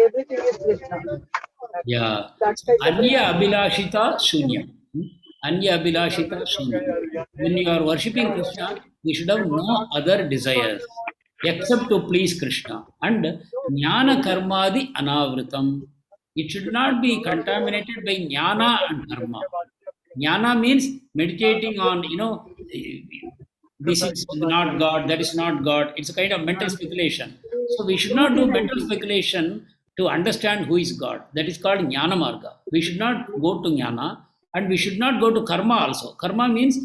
Everything is Krishna. Yeah. Anya Abhilashita Shunya. Anya Abhilashita Shunya. When you are worshipping Krishna, you should have no other desires except to please Krishna. And Jnana Karmadi Anavritam. It should not be contaminated by Jnana and Karma. Jnana means meditating on, this is not God, that is not God. It's a kind of mental speculation. So we should not do mental speculation to understand who is God. That is called Jnana Marga. We should not go to Jnana and we should not go to Karma also. Karma means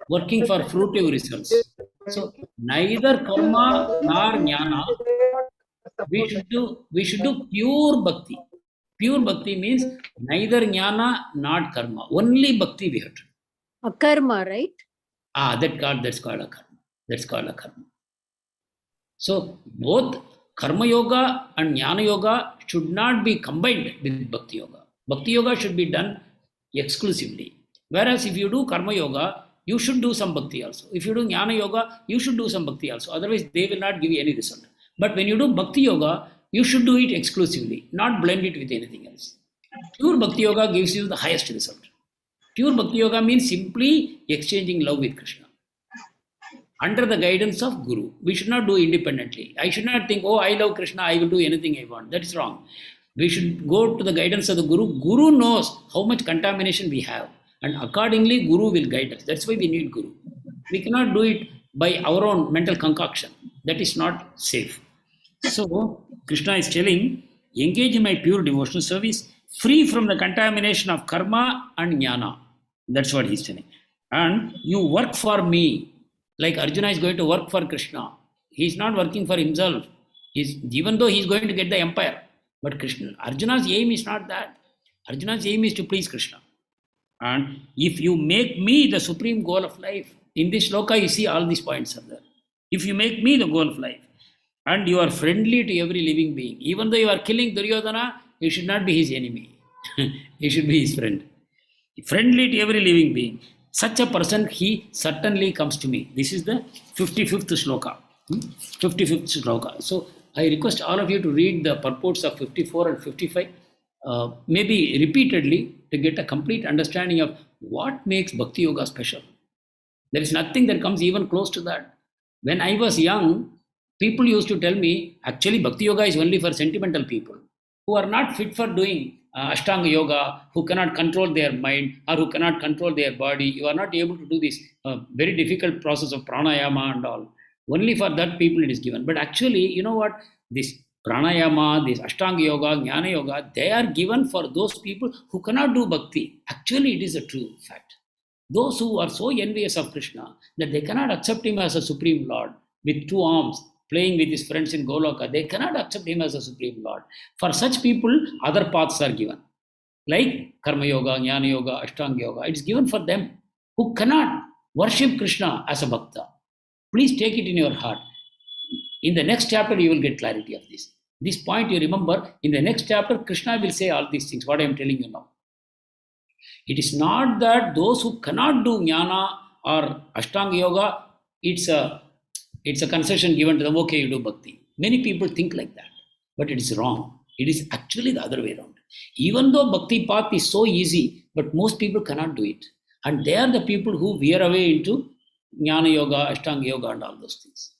working for fruitive results. So neither Karma nor Jnana. We should do pure Bhakti. Pure Bhakti means neither Jnana nor Karma. Only Bhakti we have to do. Akarma, right? That's called a karma. That's called a karma. So both Karma Yoga and Jnana Yoga should not be combined with Bhakti Yoga. Bhakti Yoga should be done exclusively. Whereas if you do Karma Yoga, you should do some Bhakti also. If you do Jnana Yoga, you should do some Bhakti also. Otherwise, they will not give you any result. But when you do Bhakti Yoga, you should do it exclusively, not blend it with anything else. Pure Bhakti Yoga gives you the highest result. Pure Bhakti Yoga means simply exchanging love with Krishna. Under the guidance of Guru. We should not do independently. I should not think, I love Krishna, I will do anything I want. That is wrong. We should go to the guidance of the Guru. Guru knows how much contamination we have. And accordingly, Guru will guide us. That's why we need Guru. We cannot do it by our own mental concoction. That is not safe. So, Krishna is telling, engage in my pure devotional service, free from the contamination of karma and jnana. That's what he's telling. And you work for me. Like Arjuna is going to work for Krishna. He's not working for himself. Even though he's going to get the empire. But Arjuna's aim is not that. Arjuna's aim is to please Krishna. And if you make me the supreme goal of life, in this shloka you see all these points are there. If you make me the goal of life, and you are friendly to every living being, even though you are killing Duryodhana, you should not be his enemy. You should be his friend. Friendly to every living being. Such a person, he certainly comes to me. This is the 55th shloka. 55th shloka. So I request all of you to read the purports of 54 and 55. maybe repeatedly, to get a complete understanding of what makes Bhakti Yoga special. There is nothing that comes even close to that. When I was young, people used to tell me, actually Bhakti Yoga is only for sentimental people who are not fit for doing Ashtanga Yoga, who cannot control their mind or who cannot control their body. You are not able to do this very difficult process of pranayama and all. Only for that people it is given. But actually, you know what? This pranayama, this Ashtanga Yoga, Jnana Yoga, they are given for those people who cannot do bhakti. Actually, it is a true fact. Those who are so envious of Krishna that they cannot accept him as a supreme Lord with two arms, playing with his friends in Goloka, they cannot accept him as a supreme Lord. For such people, other paths are given, like Karma Yoga, Jnana Yoga, Ashtanga Yoga. It is given for them who cannot worship Krishna as a bhakta. Please take it in your heart. In the next chapter, you will get clarity of this. This point you remember, in the next chapter, Krishna will say all these things, what I am telling you now. It is not that those who cannot do Jnana or Ashtanga Yoga, it's a concession given to them, okay, you do bhakti. Many people think like that, but it is wrong. It is actually the other way around. Even though bhakti path is so easy, but most people cannot do it. And they are the people who veer away into Jnana Yoga, Ashtanga Yoga and all those things.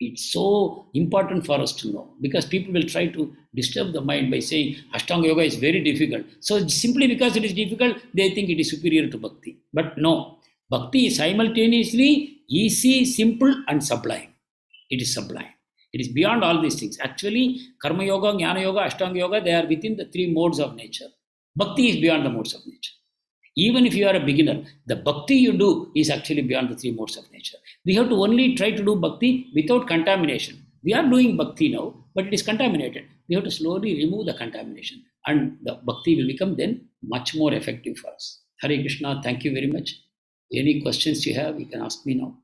It's so important for us to know, because people will try to disturb the mind by saying Ashtanga Yoga is very difficult. So simply because it is difficult, they think it is superior to bhakti. But no, bhakti is simultaneously easy, simple and sublime. It is sublime. It is beyond all these things. Actually, Karma Yoga, Jnana Yoga, Ashtanga Yoga, they are within the three modes of nature. Bhakti is beyond the modes of nature. Even if you are a beginner, the bhakti you do is actually beyond the three modes of nature. We have to only try to do bhakti without contamination. We are doing bhakti now, but it is contaminated. We have to slowly remove the contamination, and the bhakti will become then much more effective for us. Hare Krishna, thank you very much. Any questions you have, you can ask me now.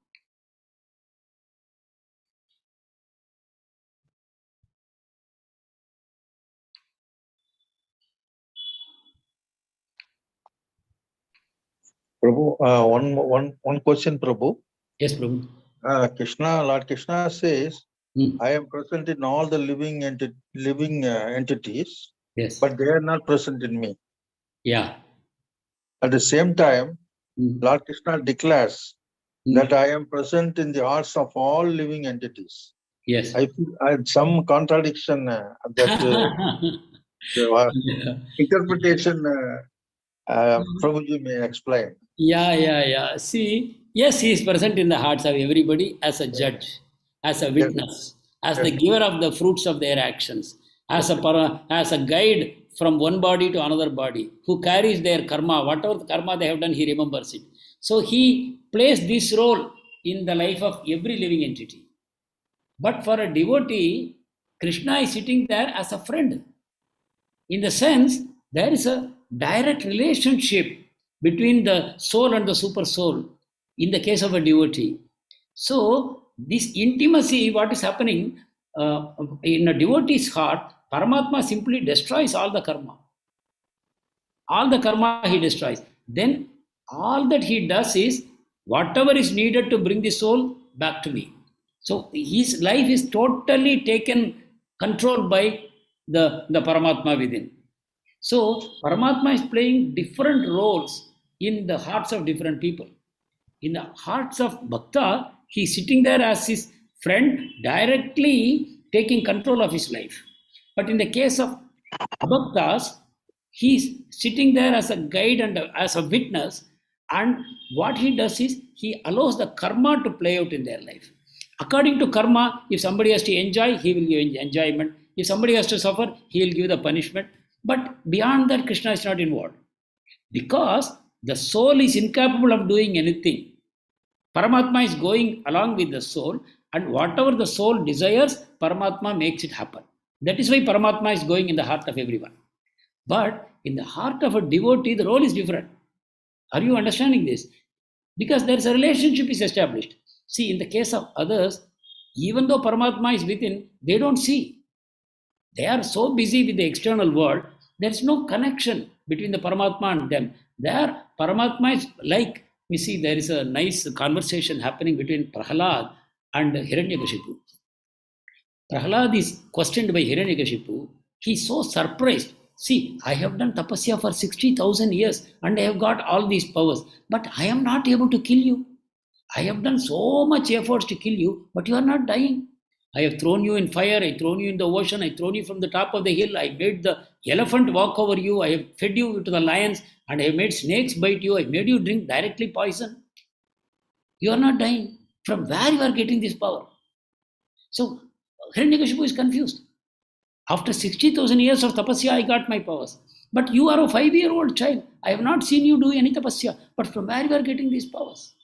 Prabhu, one question, Prabhu. Yes, Prabhu. Lord Krishna says, I am present in all the living entities, yes, but they are not present in me. Yeah. At the same time, Lord Krishna declares that I am present in the hearts of all living entities. Yes. I feel I had some contradiction that interpretation. Prabhuji may explain. Yeah. See, yes, he is present in the hearts of everybody as a judge, as a witness, as the giver of the fruits of their actions, as a guide from one body to another body, who carries their karma, whatever the karma they have done, he remembers it. So he plays this role in the life of every living entity. But for a devotee, Krishna is sitting there as a friend. In the sense, there is a direct relationship between the soul and the super soul in the case of a devotee. So this intimacy, what is happening in a devotee's heart, Paramatma simply destroys all the karma. All the karma he destroys. Then all that he does is whatever is needed to bring the soul back to me. So his life is totally taken, controlled by the Paramatma within. So Paramatma is playing different roles in the hearts of different people. In the hearts of Bhakta, he is sitting there as his friend, directly taking control of his life. But in the case of Bhaktas, he is sitting there as a guide and as a witness, and what he does is he allows the karma to play out in their life. According to karma, if somebody has to enjoy, he will give enjoyment. If somebody has to suffer, he will give the punishment. But beyond that, Krishna is not involved. Because the soul is incapable of doing anything. Paramatma is going along with the soul, and whatever the soul desires, Paramatma makes it happen. That is why Paramatma is going in the heart of everyone. But in the heart of a devotee, the role is different. Are you understanding this? Because there is a relationship is established. See, in the case of others, even though Paramatma is within, they don't see. They are so busy with the external world, there is no connection between the Paramatma and them. There, Paramatma is like, we see there is a nice conversation happening between Prahlad and Hiranyakashipu. Prahlad is questioned by Hiranyakashipu. He is so surprised. See, I have done tapasya for 60,000 years and I have got all these powers, but I am not able to kill you. I have done so much efforts to kill you, but you are not dying. I have thrown you in fire, I thrown you in the ocean, I thrown you from the top of the hill, I made the elephant walk over you, I have fed you to the lions, and I have made snakes bite you, I made you drink directly poison. You are not dying. From where you are getting this power? So Hiranyakashipu is confused. After 60,000 years of tapasya, I got my powers. But you are a 5-year-old child. I have not seen you do any tapasya. But from where you are getting these powers?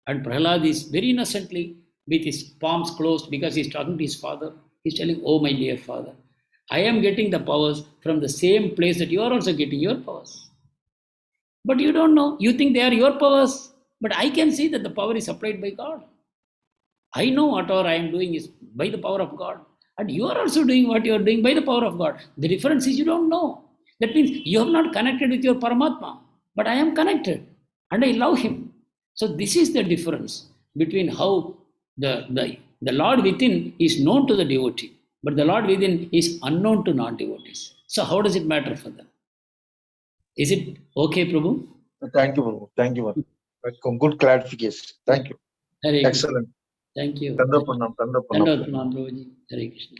And Prahlad is very innocently, with his palms closed, because he is talking to his father. He is telling, oh my dear father, I am getting the powers from the same place that you are also getting your powers. But you don't know. You think they are your powers. But I can see that the power is supplied by God. I know whatever I am doing is by the power of God. And you are also doing what you are doing by the power of God. The difference is you don't know. That means you have not connected with your Paramatma. But I am connected. And I love him. So this is the difference between how the Lord within is known to the devotee. But the Lord within is unknown to non-devotees. So how does it matter for them? Is it okay, Prabhu? Thank you, Prabhu. Thank you. Good clarification. Thank you. Hare Excellent. Thank you. Tandapanam. Prabhuji. Hare Krishna.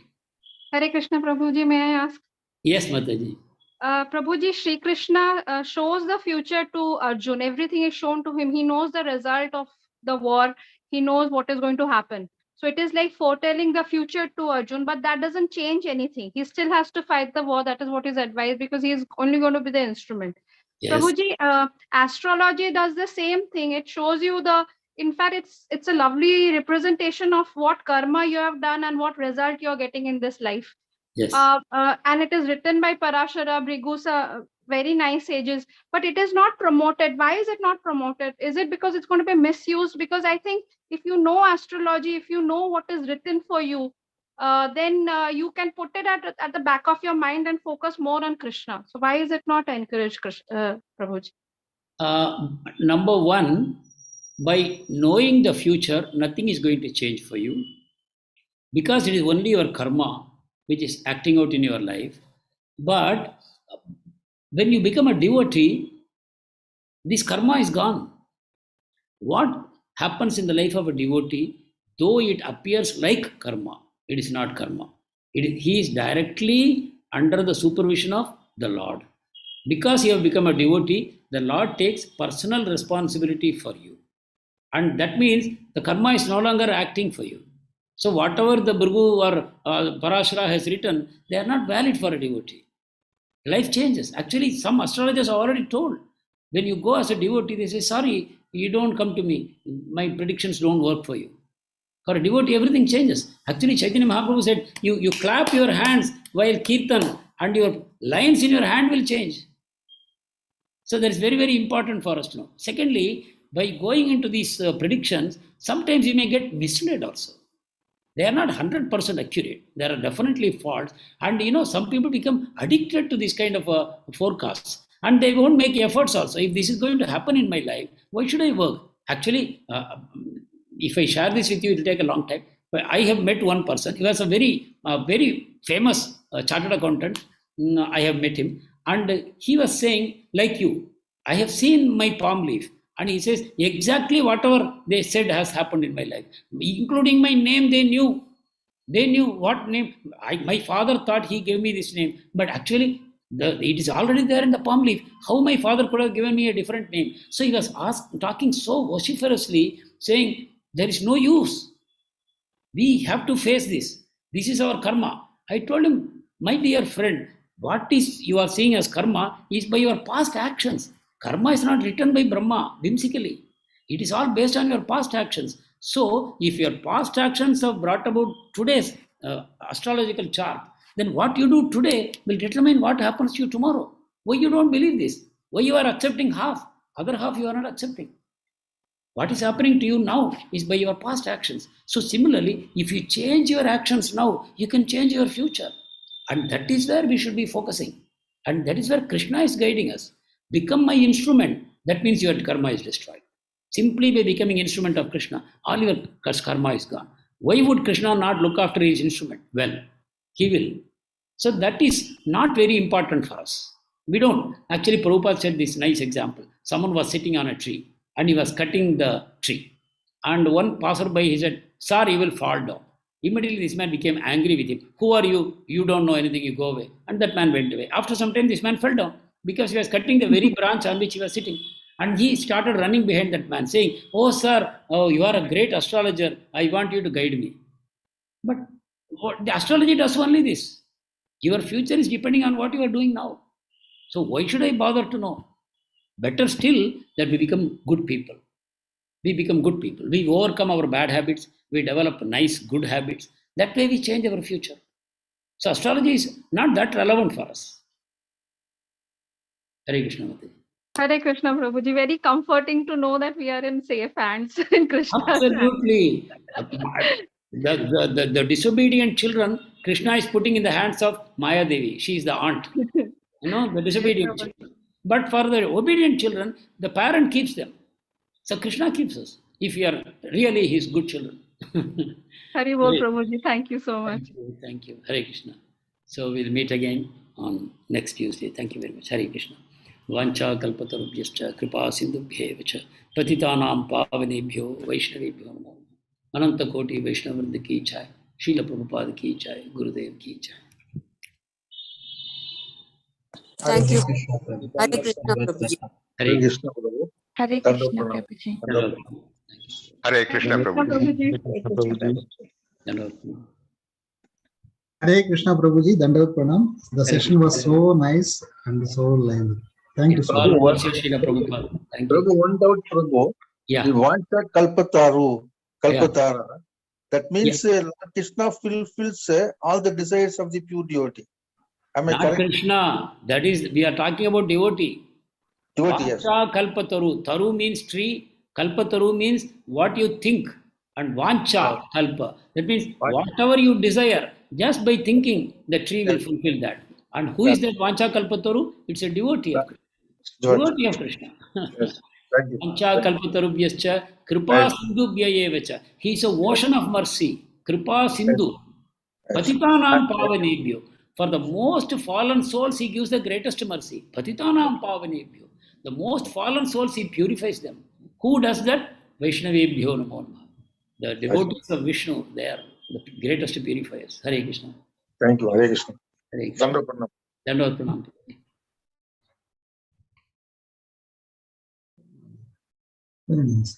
Hare Krishna, Prabhuji, may I ask? Yes, Mataji. Prabhuji, Sri Krishna shows the future to Arjun. Everything is shown to him. He knows the result of the war. He knows what is going to happen. So it is like foretelling the future to Arjun, but that doesn't change anything. He still has to fight the war. That is what is advised, because he is only going to be the instrument. Yes. Prabhuji, astrology does the same thing. It shows you in fact, it's a lovely representation of what karma you have done and what result you're getting in this life. Yes. And it is written by Parashara, Brigusa, very nice sages, but it is not promoted. Why is it not promoted? Is it because it's going to be misused? Because I think if you know astrology, if you know what is written for you, then you can put it at the back of your mind and focus more on Krishna. So why is it not encouraged, Prabhuji? Number one, by knowing the future, nothing is going to change for you, because it is only your karma which is acting out in your life. But when you become a devotee, this karma is gone. What happens in the life of a devotee, though it appears like karma, it is not karma. He is directly under the supervision of the Lord. Because you have become a devotee, the Lord takes personal responsibility for you. And that means the karma is no longer acting for you. So whatever the Bhrigu or Parashara has written, they are not valid for a devotee. Life changes. Actually, some astrologers are already told, when you go as a devotee, they say, sorry, you don't come to me. My predictions don't work for you. For a devotee, everything changes. Actually, Chaitanya Mahaprabhu said, you clap your hands while kirtan and your lines in your hand will change. So that is very, very important for us to know. Secondly, by going into these predictions, sometimes you may get misled also. They are not 100% accurate. There are definitely faults. And some people become addicted to this kind of forecasts. And they won't make efforts also. If this is going to happen in my life, why should I work? Actually, if I share this with you, it will take a long time. But I have met one person. He was a very, very famous chartered accountant. I have met him. And he was saying, like you, I have seen my palm leaf. And he says, exactly whatever they said has happened in my life. Including my name, they knew. They knew what name. My father thought he gave me this name. But actually, it is already there in the palm leaf. How my father could have given me a different name? So he was talking so vociferously, saying, there is no use. We have to face this. This is our karma. I told him, my dear friend, what is you are seeing as karma is by your past actions. Karma is not written by Brahma whimsically. It is all based on your past actions. So, if your past actions have brought about today's astrological chart, then what you do today will determine what happens to you tomorrow. Why you don't believe this? Why you are accepting half? Other half you are not accepting. What is happening to you now is by your past actions. So similarly, if you change your actions now, you can change your future. And that is where we should be focusing. And that is where Krishna is guiding us. Become my instrument. That means your karma is destroyed. Simply by becoming instrument of Krishna, all your karma is gone. Why would Krishna not look after his instrument? Well, he will. So that is not very important for us. We don't. Actually, Prabhupada said this nice example. Someone was sitting on a tree and he was cutting the tree. And one passerby, he said, "Sir, you will fall down." Immediately this man became angry with him. "Who are you? You don't know anything, you go away." And that man went away. After some time, this man fell down because he was cutting the very branch on which he was sitting. And he started running behind that man saying, "Oh sir, oh, you are a great astrologer. I want you to guide me." But the astrology does only this. Your future is depending on what you are doing now. So why should I bother to know? Better still that we become good people. We become good people. We overcome our bad habits. We develop nice, good habits. That way we change our future. So astrology is not that relevant for us. Hare Krishna Mataji. Hare Krishna, Prabhuji. Very comforting to know that we are in safe hands in Krishna's hands. Absolutely. The disobedient children, Krishna is putting in the hands of Maya Devi. She is the aunt. The disobedient children. But for the obedient children, the parent keeps them. So Krishna keeps us if we are really his good children. Hari Bol, Prabhuji. Thank you so much. Thank you. Hare Krishna. So we'll meet again on next Tuesday. Thank you very much. Hare Krishna. Vancha kalpatarubhyascha kripa sindhubhyevacha patitanam pavanebhyo vaishnavebhyo namo. Ananta Koti Vaishnavrinda ki jai. Srila Prabhupada ki jai. Gurudev ki jai. Thank you. Hare Hare Krishna, Prabhuji. Hare Krishna Prabhu. Hare Krishna, Prabhuji. Hare Krishna Prabhuji. Hare Krishna Prabhuji, Dandavat Pranam. The session was so nice and so lively. Thank you so much. Prabhu, one doubt, Prabhu. Yeah. We want a Kalpatara. That means Lord Krishna fulfills all the desires of the pure devotee. Am I Not correct? Krishna. That is, we are talking about devotee. Devotee, yes. Vancha kalpataru. Taru means tree. Kalpataru means what you think. And vancha kalpa. That means whatever you desire, just by thinking, the tree will fulfill that. And who is that vancha kalpataru? It's a devotee of Krishna. Devotee of Krishna. Yes. Thank you. Vancha kalpatarubhyascha kripa sindhubhyayevacha. He is a ocean of mercy. Kripa sindhu. Patitanam pavanebhyo. For the most fallen souls, he gives the greatest mercy. Patitanam pavanebhyo. The most fallen souls, he purifies them. Who does that? Vaishnavebhyo namo namaha. The devotees of Vishnu, they are the greatest purifiers. Hare Krishna. Thank you. Hare Krishna. Hare Krishna. Dandavat Pranam. Dandavat Pranam. Very nice.